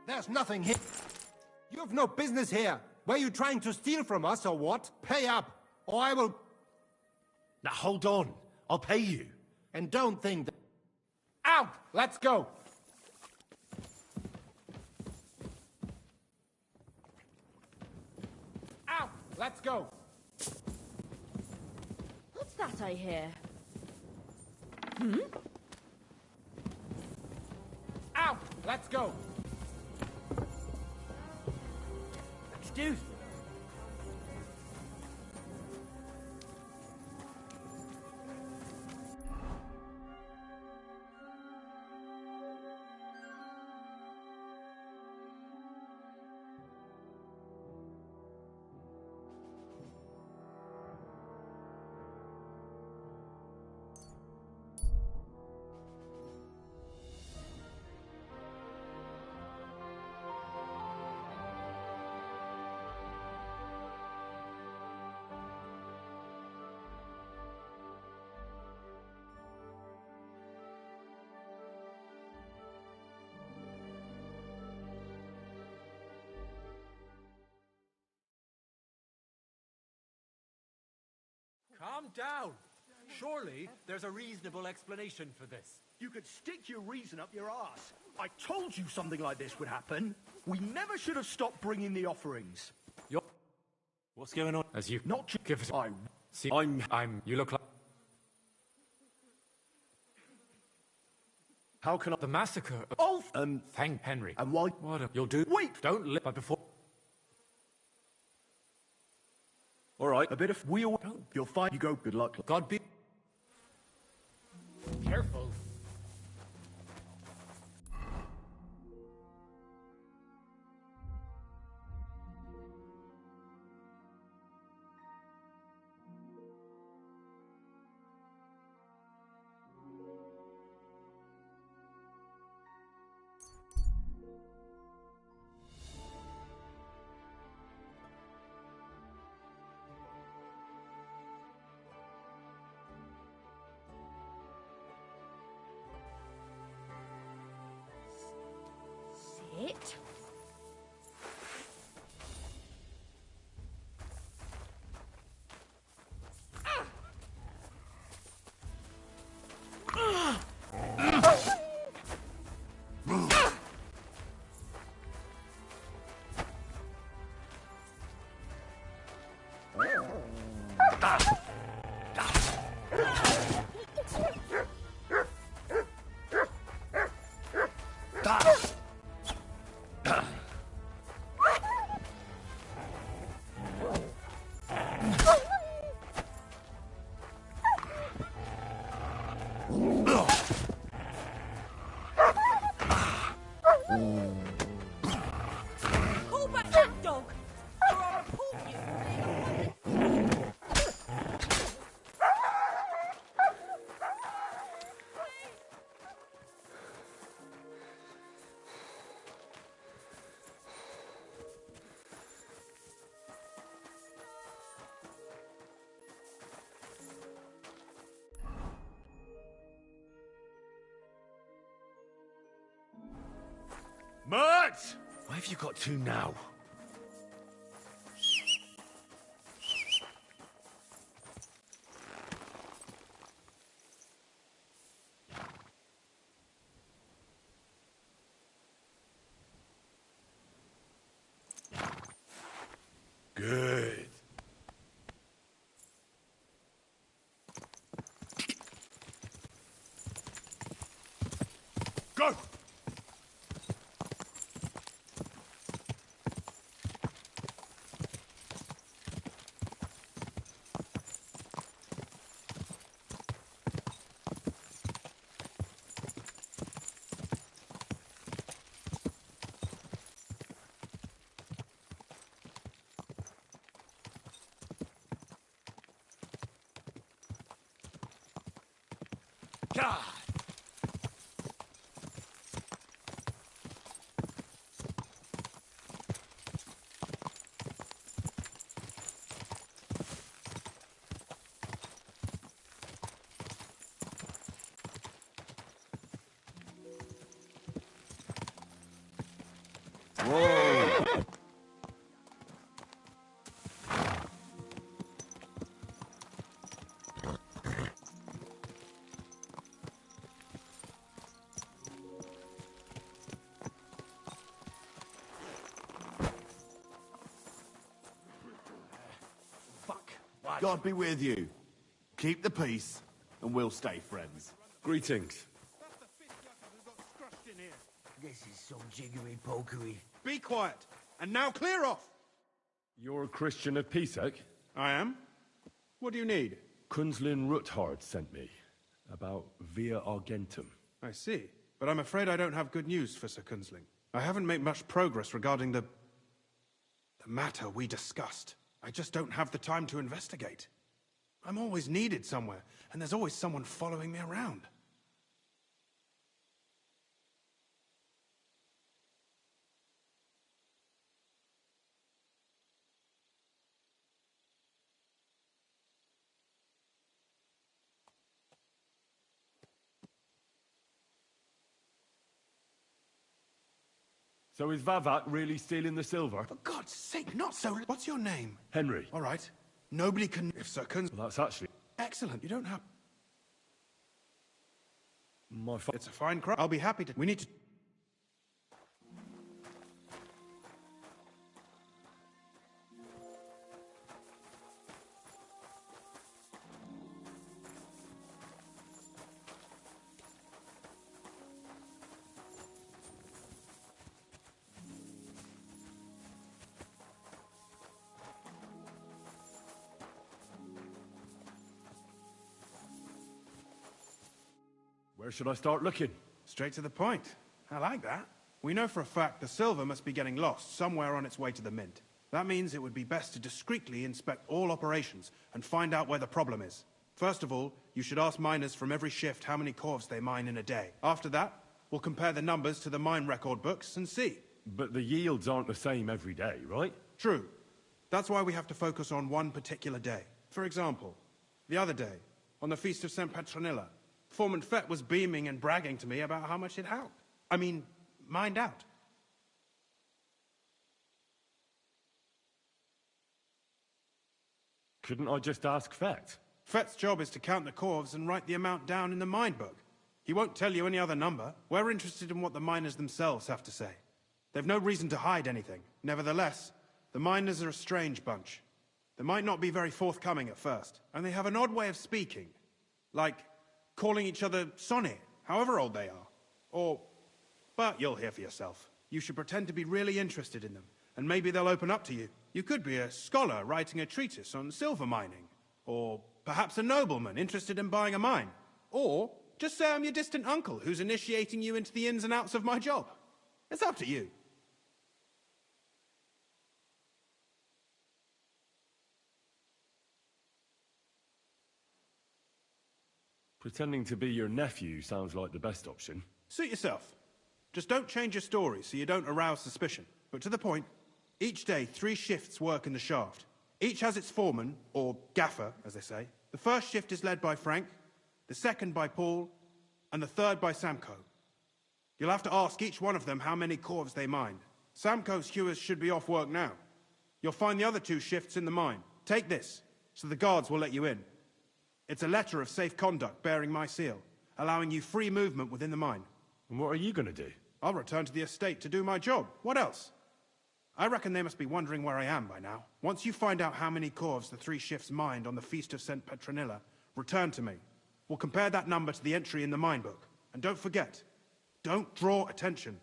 There's nothing here. You've no business here. Were you trying to steal from us or what? Pay up, or I will... Now hold on. I'll pay you. And don't think that... Out! Let's go! Out! Let's go! What's that I hear? Out! Let's go! Excuse me. Calm down. Surely there's a reasonable explanation for this. You could stick your reason up your arse. I told you something like this would happen. We never should have stopped bringing the offerings. What's going on? As you Not just... give it... I... See, you look like... How can I... The massacre... Oh, thank Henry. and why... What you'll do... Wait! Don't live but before... All right, a bit of wheel. You'll find you go. Good luck. God be... Careful. Sit. Call back that dog! Or I'll report you! Mert! Why have you got to now? Good. Go! God! Whoa! God be with you. Keep the peace, and we'll stay friends. Greetings. This is some jiggery-pokery. Be quiet, and now clear off! You're a Christian of Pisek? I am. What do you need? Kunzlin Ruthard sent me. About Via Argentum. I see. But I'm afraid I don't have good news for Sir Kunzling. I haven't made much progress regarding the matter we discussed. I just don't have the time to investigate. I'm always needed somewhere, and there's always someone following me around. So is Vavak really stealing the silver? For God's sake, not so... What's your name? Henry. All right. Nobody can... If Sir Kunz... Well, that's actually... Excellent. You don't have... It's a fine crime. I'll be happy to... We need to... Where should I start looking? Straight to the point. I like that. We know for a fact the silver must be getting lost somewhere on its way to the mint. That means it would be best to discreetly inspect all operations and find out where the problem is. First of all, you should ask miners from every shift how many corves they mine in a day. After that, we'll compare the numbers to the mine record books and see. But the yields aren't the same every day, right? True. That's why we have to focus on one particular day. For example, the other day, on the Feast of St. Petronilla, Foreman Fett was beaming and bragging to me about how much it helped. I mean, mined out. Couldn't I just ask Fett? Fett's job is to count the corves and write the amount down in the mine book. He won't tell you any other number. We're interested in what the miners themselves have to say. They've no reason to hide anything. Nevertheless, the miners are a strange bunch. They might not be very forthcoming at first, and they have an odd way of speaking. Like calling each other Sonny, however old they are. But you'll hear for yourself. You should pretend to be really interested in them, and maybe they'll open up to you. You could be a scholar writing a treatise on silver mining, or perhaps a nobleman interested in buying a mine. Or just say I'm your distant uncle who's initiating you into the ins and outs of my job. It's up to you. Pretending to be your nephew sounds like the best option. Suit yourself. Just don't change your story so you don't arouse suspicion. But to the point, each day 3 shifts work in the shaft. Each has its foreman, or gaffer, as they say. The first shift is led by Frank, the second by Paul, and the third by Samko. You'll have to ask each one of them how many corves they mine. Samko's hewers should be off work now. You'll find the other 2 shifts in the mine. Take this, so the guards will let you in. It's a letter of safe conduct bearing my seal, allowing you free movement within the mine. And what are you going to do? I'll return to the estate to do my job. What else? I reckon they must be wondering where I am by now. Once you find out how many corves the 3 shifts mined on the Feast of St. Petronilla, return to me. We'll compare that number to the entry in the mine book. And don't forget, don't draw attention.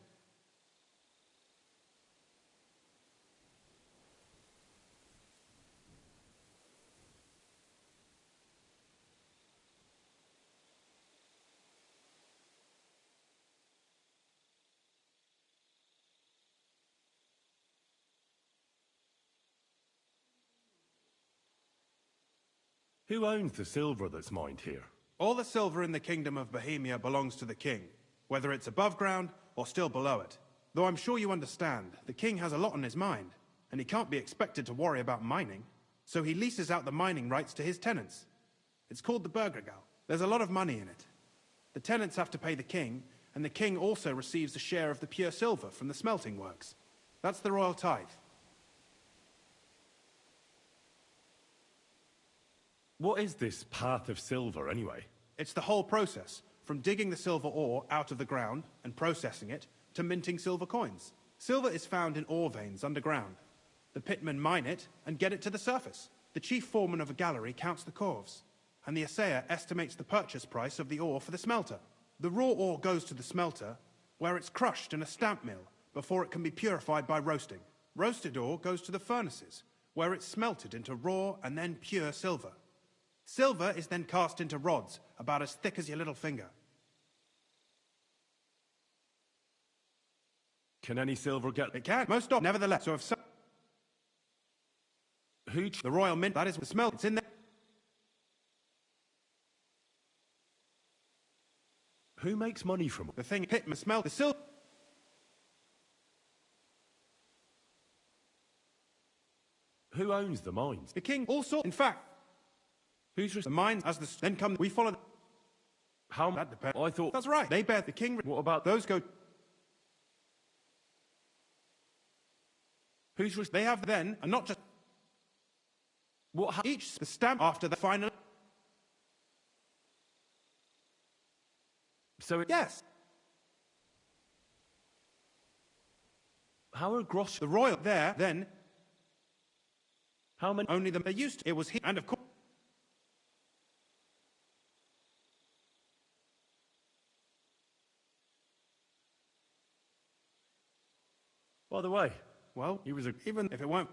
Who owns the silver that's mined here? All the silver in the Kingdom of Bohemia belongs to the king, whether it's above ground or still below it. Though I'm sure you understand, the king has a lot on his mind, and he can't be expected to worry about mining, so he leases out the mining rights to his tenants. It's called the Burgergau. There's a lot of money in it. The tenants have to pay the king, and the king also receives a share of the pure silver from the smelting works. That's the royal tithe. What is this path of silver, anyway? It's the whole process, from digging the silver ore out of the ground and processing it, to minting silver coins. Silver is found in ore veins underground. The pitmen mine it and get it to the surface. The chief foreman of a gallery counts the corves, and the assayer estimates the purchase price of the ore for the smelter. The raw ore goes to the smelter, where it's crushed in a stamp mill before it can be purified by roasting. Roasted ore goes to the furnaces, where it's smelted into raw and then pure silver. Silver is then cast into rods about as thick as your little finger. Can any silver get... It can. Most of, nevertheless. So if some... The Royal Mint, that is the smell. It's in there. Who makes money from it? The thing pitman smell the silver. Who owns the mines? The king also. In fact, who's the mines as the then come? We follow. How that depends. I thought that's right. They bear the king. What about those? Go. Who's they have then, and not just what each the stamp after the final. So yes. How are gross the royal there then? How many? Only them they used. It was he, and of course. By the way, well, he was a... even if it weren't...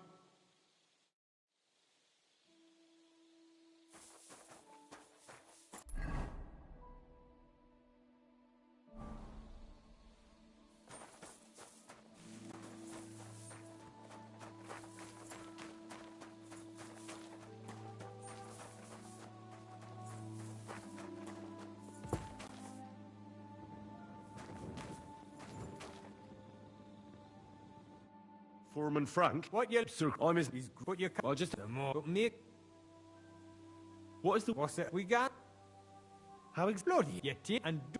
Foreman Frank? What you... Sir, I'm his... What you... I just... The more... Make... What is the... What's it we got? How bloody you take and do...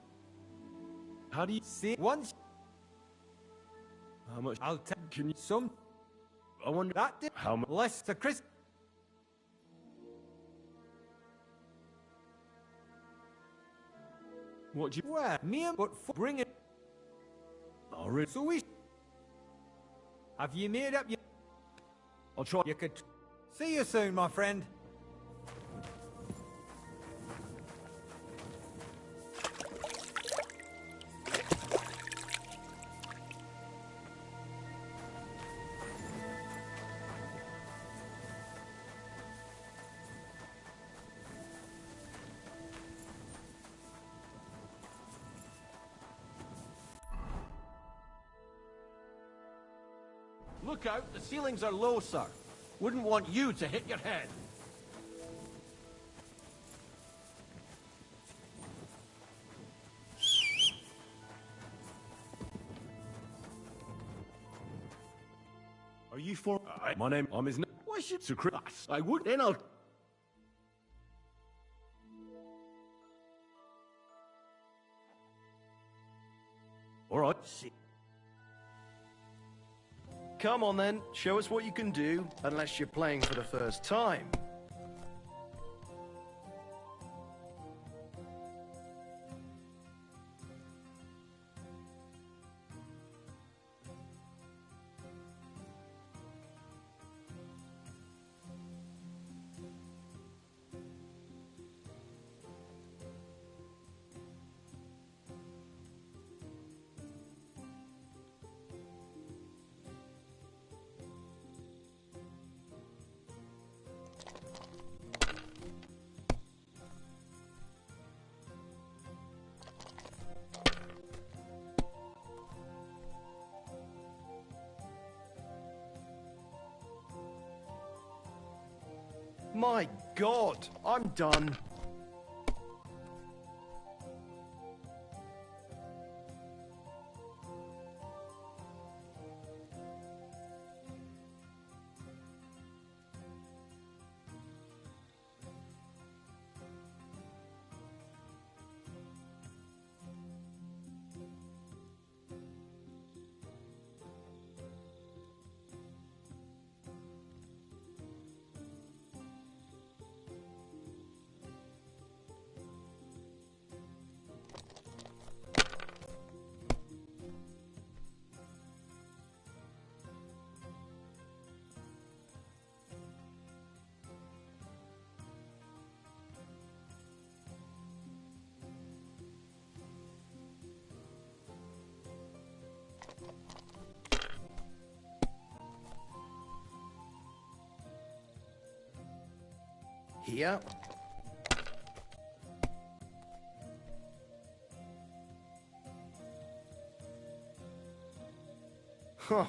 How do you... See once... How much... I'll take... Can you... Some... I wonder... That did... How much... Less to Chris... What do you... Where? Me and... But bring it... Oh, really? So we... Have you made up your... I'll try... You could... See you soon, my friend. Look out, the ceilings are low, sir. Wouldn't want you to hit your head. Are you for... my name... I'm his name... Why should... Sir Chris... I would... Then I'll... All right. See. Come on then, show us what you can do, unless you're playing for the first time. My God, I'm done. Here. Huh.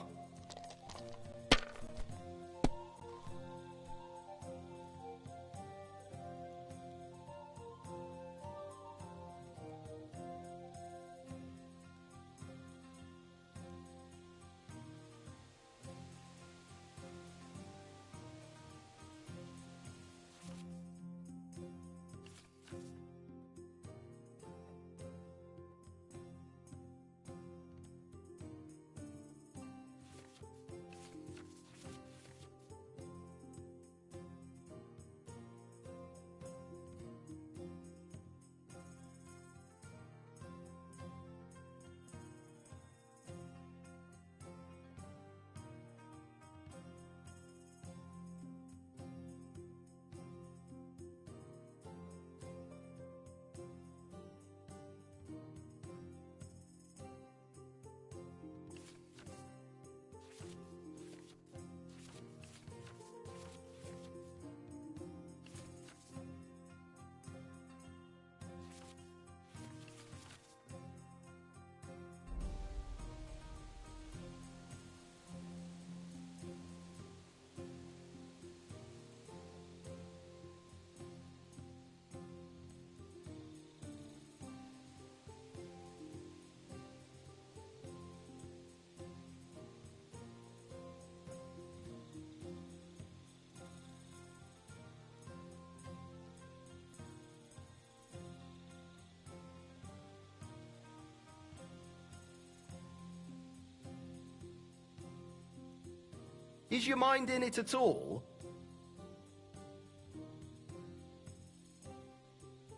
Is your mind in it at all?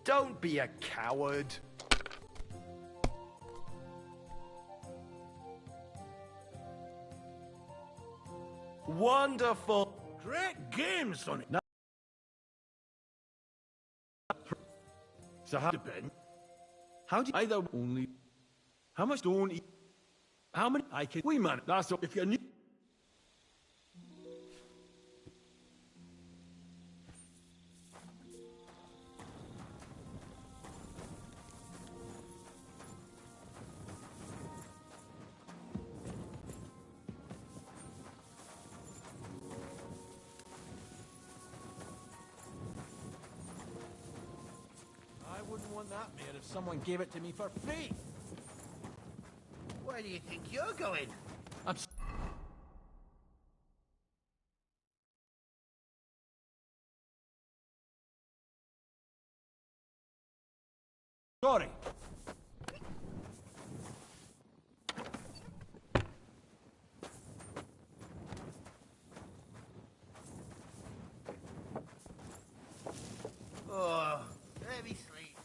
Don't be a coward. Wonderful. Great game, Sonny. So how depend? How do you either only? How much don't eat? How many I can? We man, that's all. If you need. I wouldn't want that made if someone gave it to me for free. Where do you think you're going? I'm sorry. Oh, let me sleep.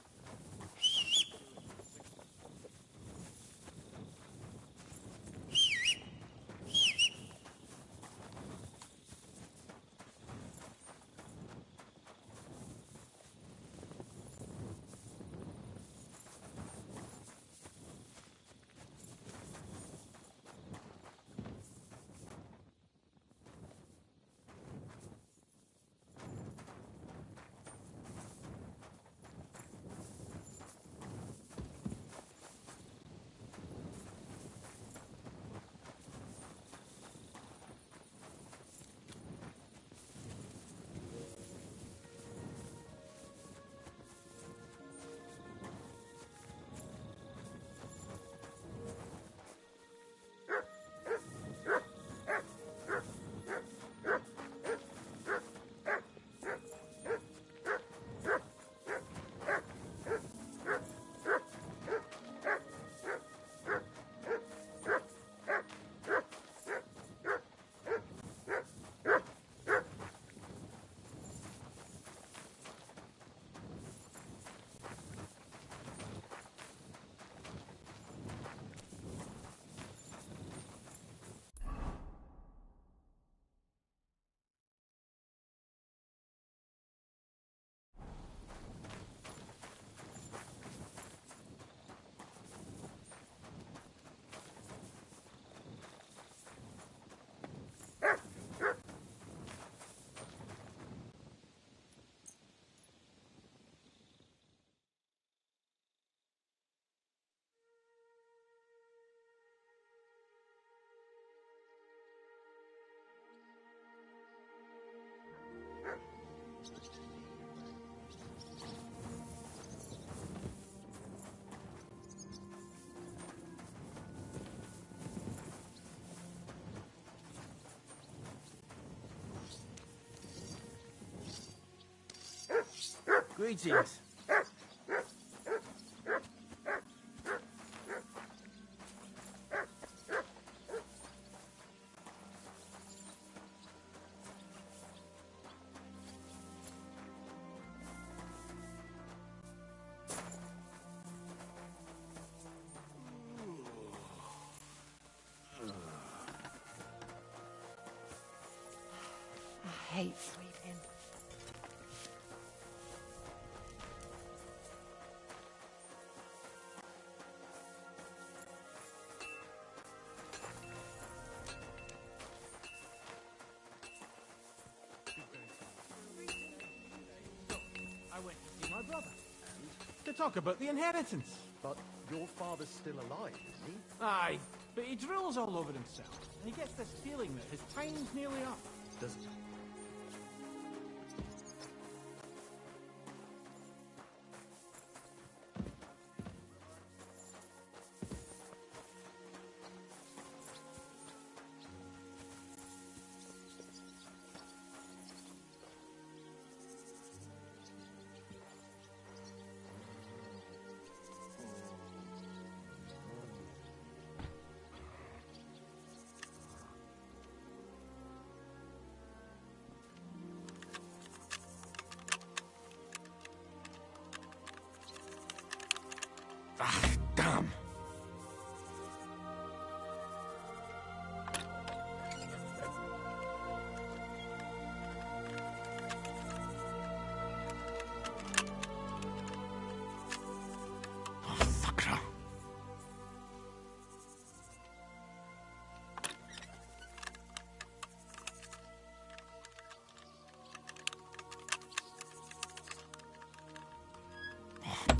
Greetings. I hate sleeping. I went to see my brother. And to talk about the inheritance. But your father's still alive, isn't he? Aye, but he drools all over himself. And he gets this feeling that his time's nearly up. Does Damn!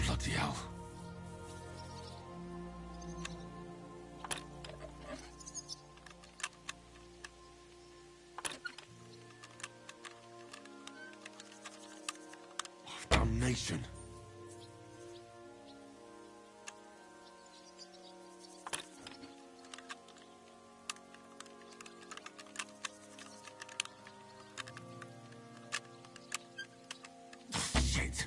Bloody hell. Damnation. Shit.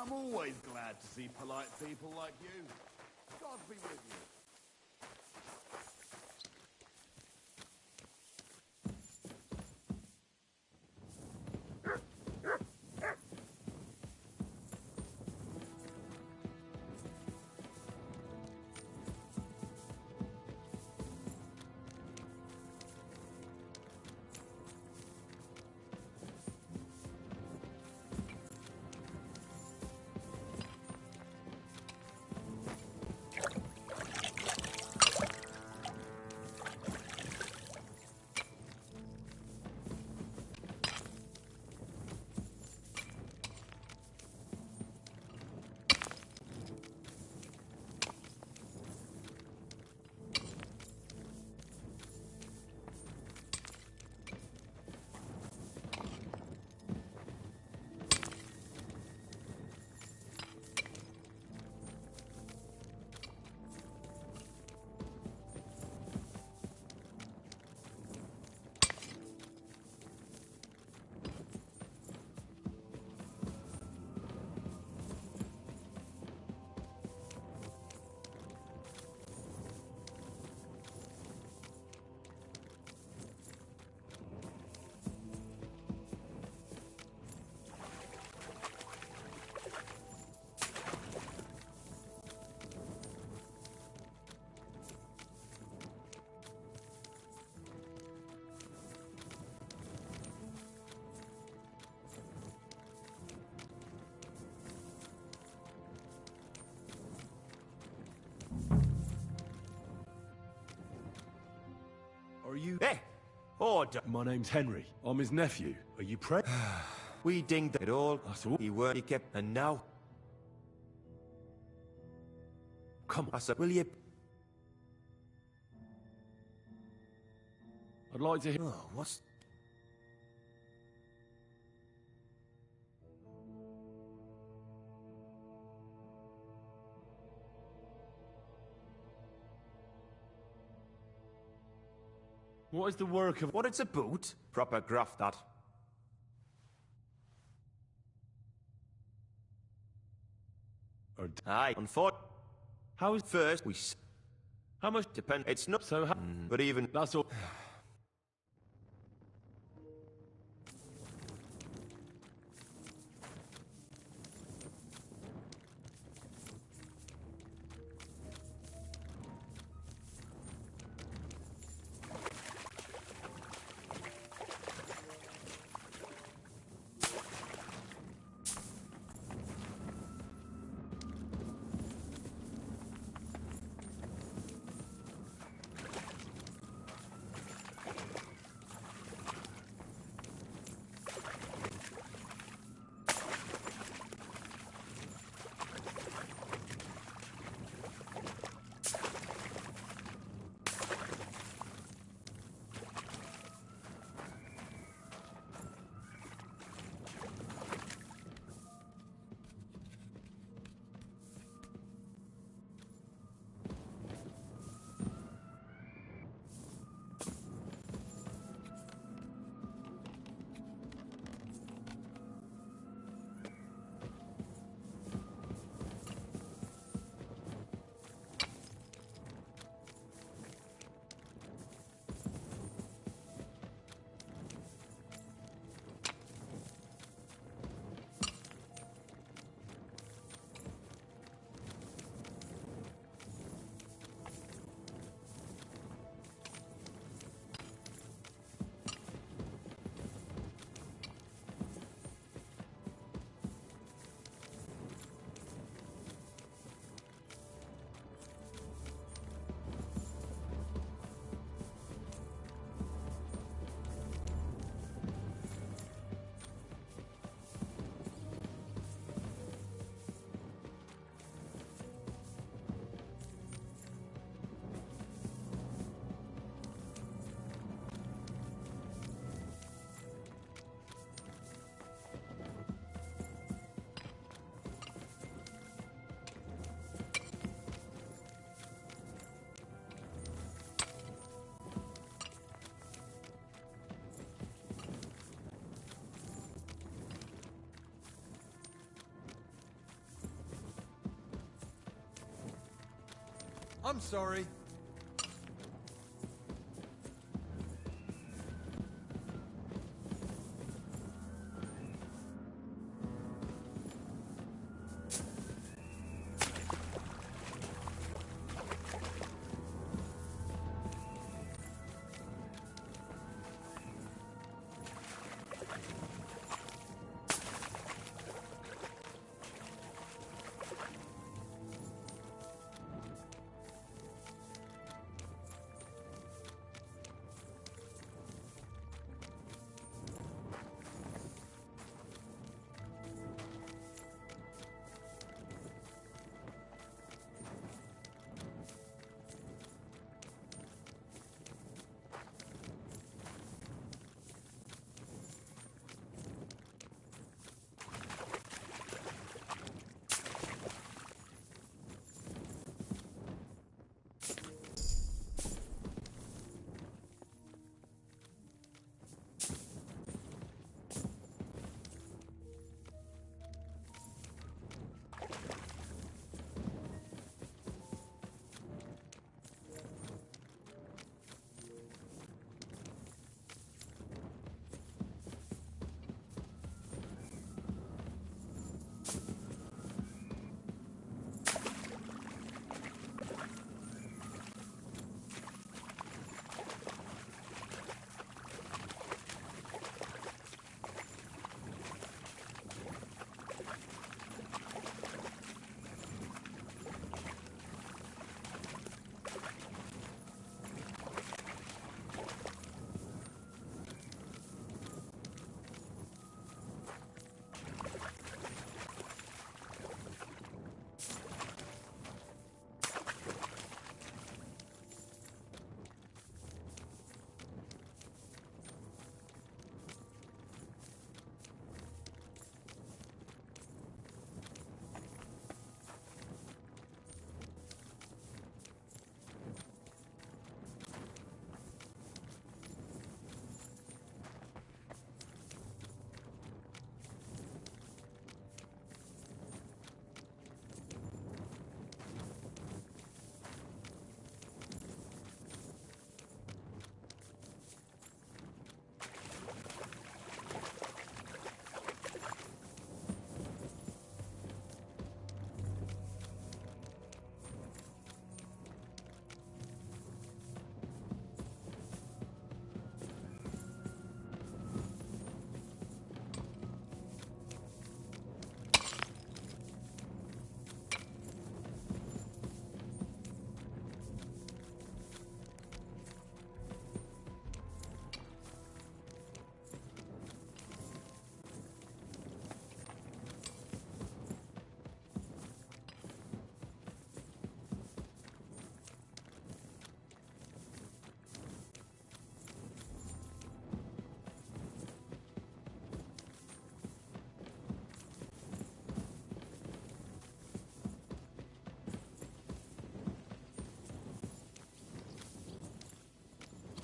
I'm always glad to see polite people like you. God be with you. Are you... Hey! Order! My name's Henry. I'm his nephew. Are you We dinged it all. That's all. He weren't, he kept, and now... Come on. I said, will you... I'd like to hear... Oh, what's... What is the work of... What it's about? Proper graft, that. Aye, on foot. How is... First, How much... depend... It's not... So how... But even... That's all... I'm sorry.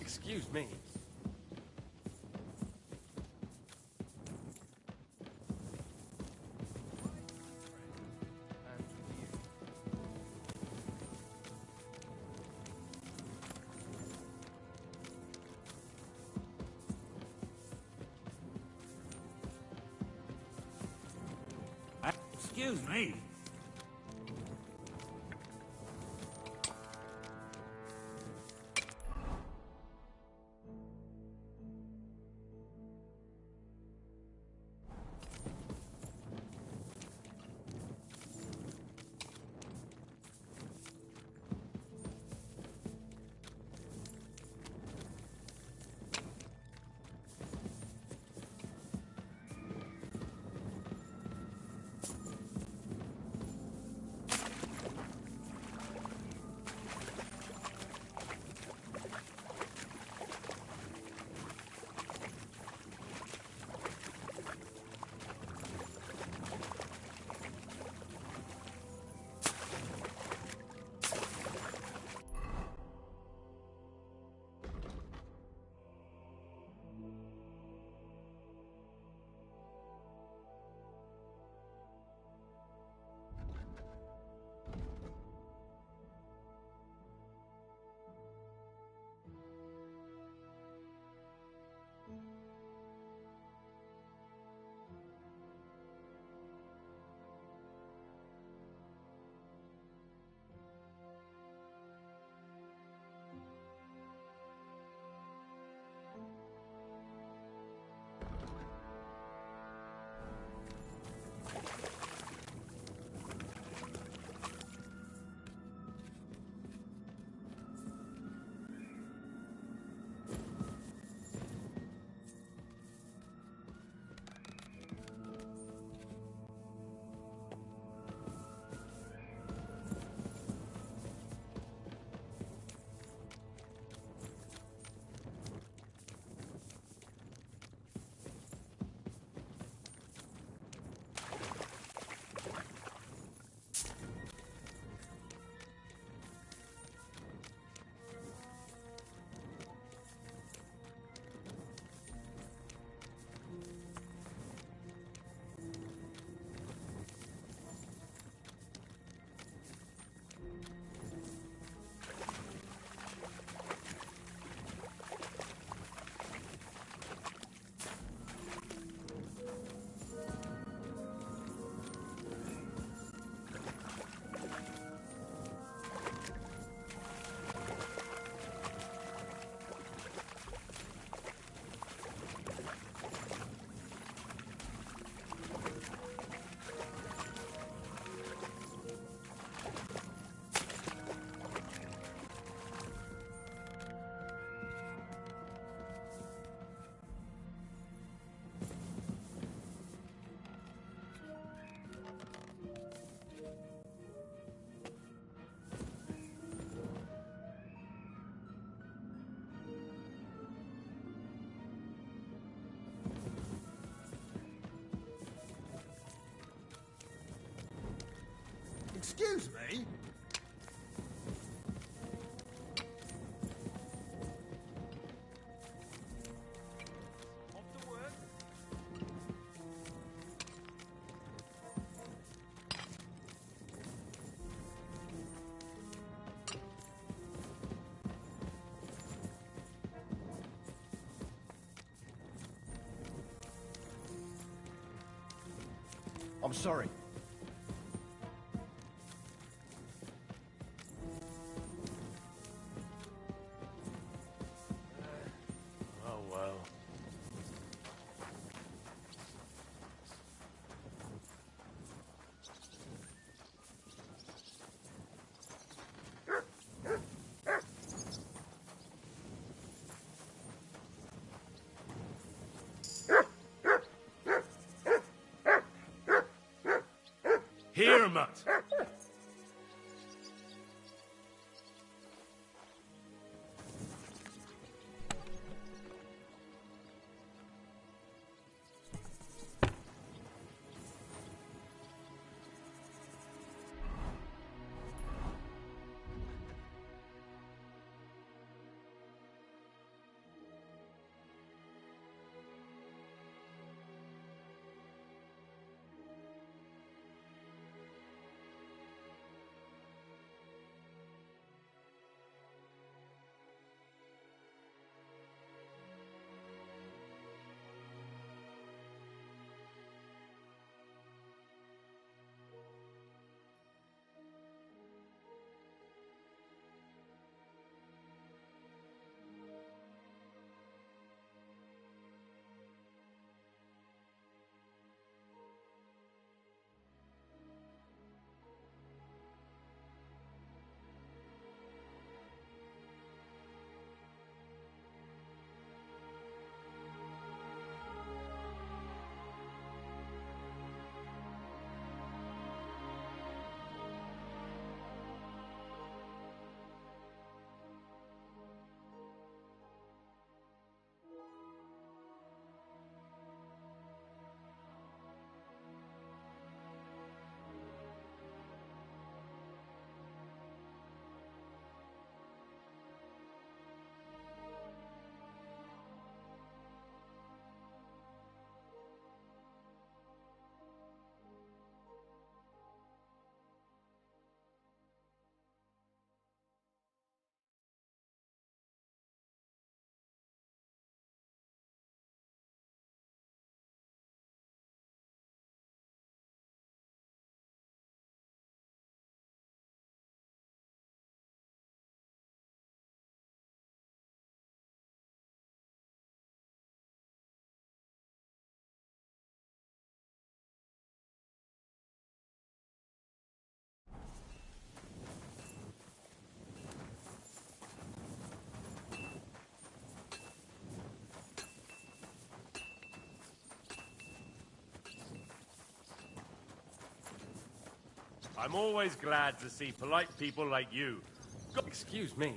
Excuse me. Excuse me. Excuse me? I'm sorry. Oh, well. Here, Mutt! I'm always glad to see polite people like you. Excuse me.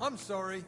I'm sorry.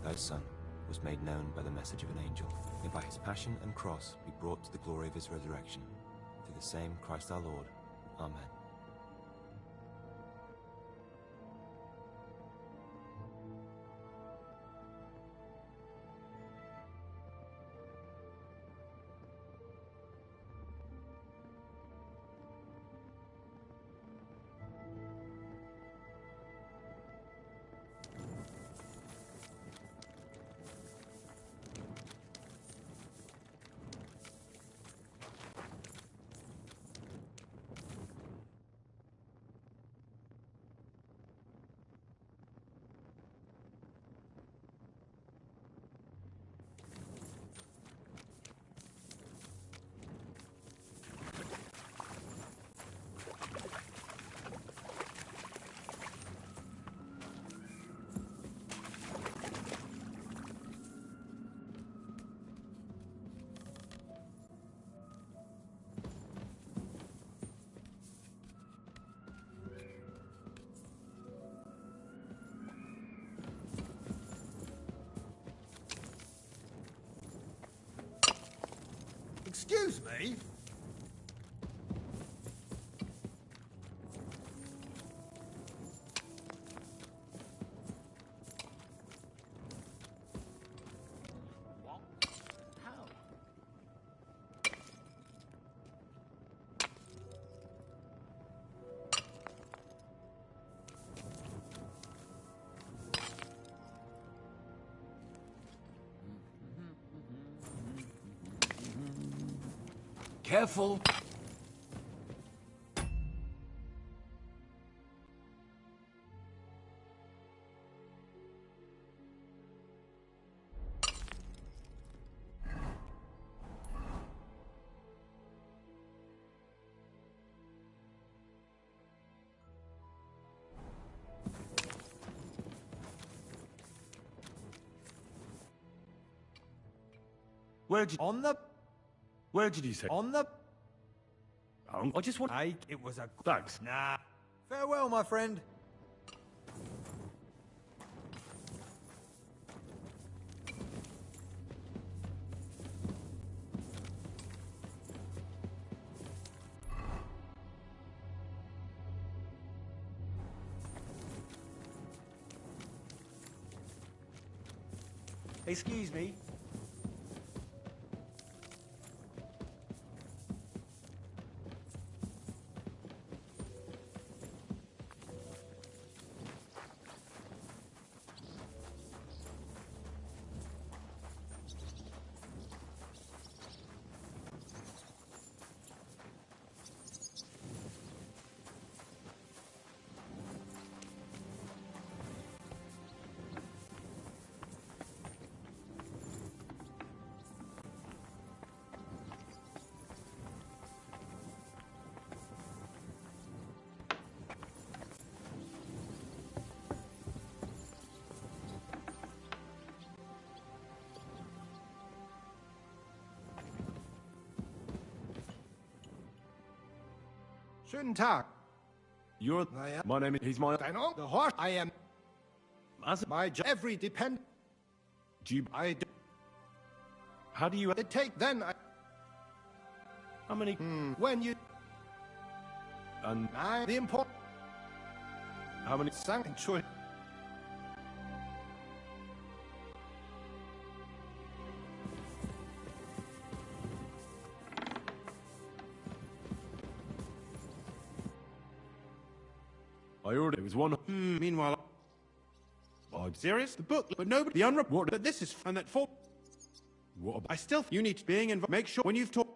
thy Son, was made known by the message of an angel, and by his passion and cross be brought to the glory of his resurrection. Through the same Christ our Lord. Amen. Excuse me? Careful. Where did you say? On the... I just want... It was a... Thanks. Nah. Farewell, my friend. Excuse me? Schönen Tag. You're... My name is... He's my... The horse. I am... As my job. Every depend... I do... How do you... It take then I... How many... When you... And... The important... How many... Entschuldigung. I already... It was one... Meanwhile... I'm serious? The book, but nobody... The unreported... But this is... And that for... What about... I still... You need to being involved. Make sure when you've talked...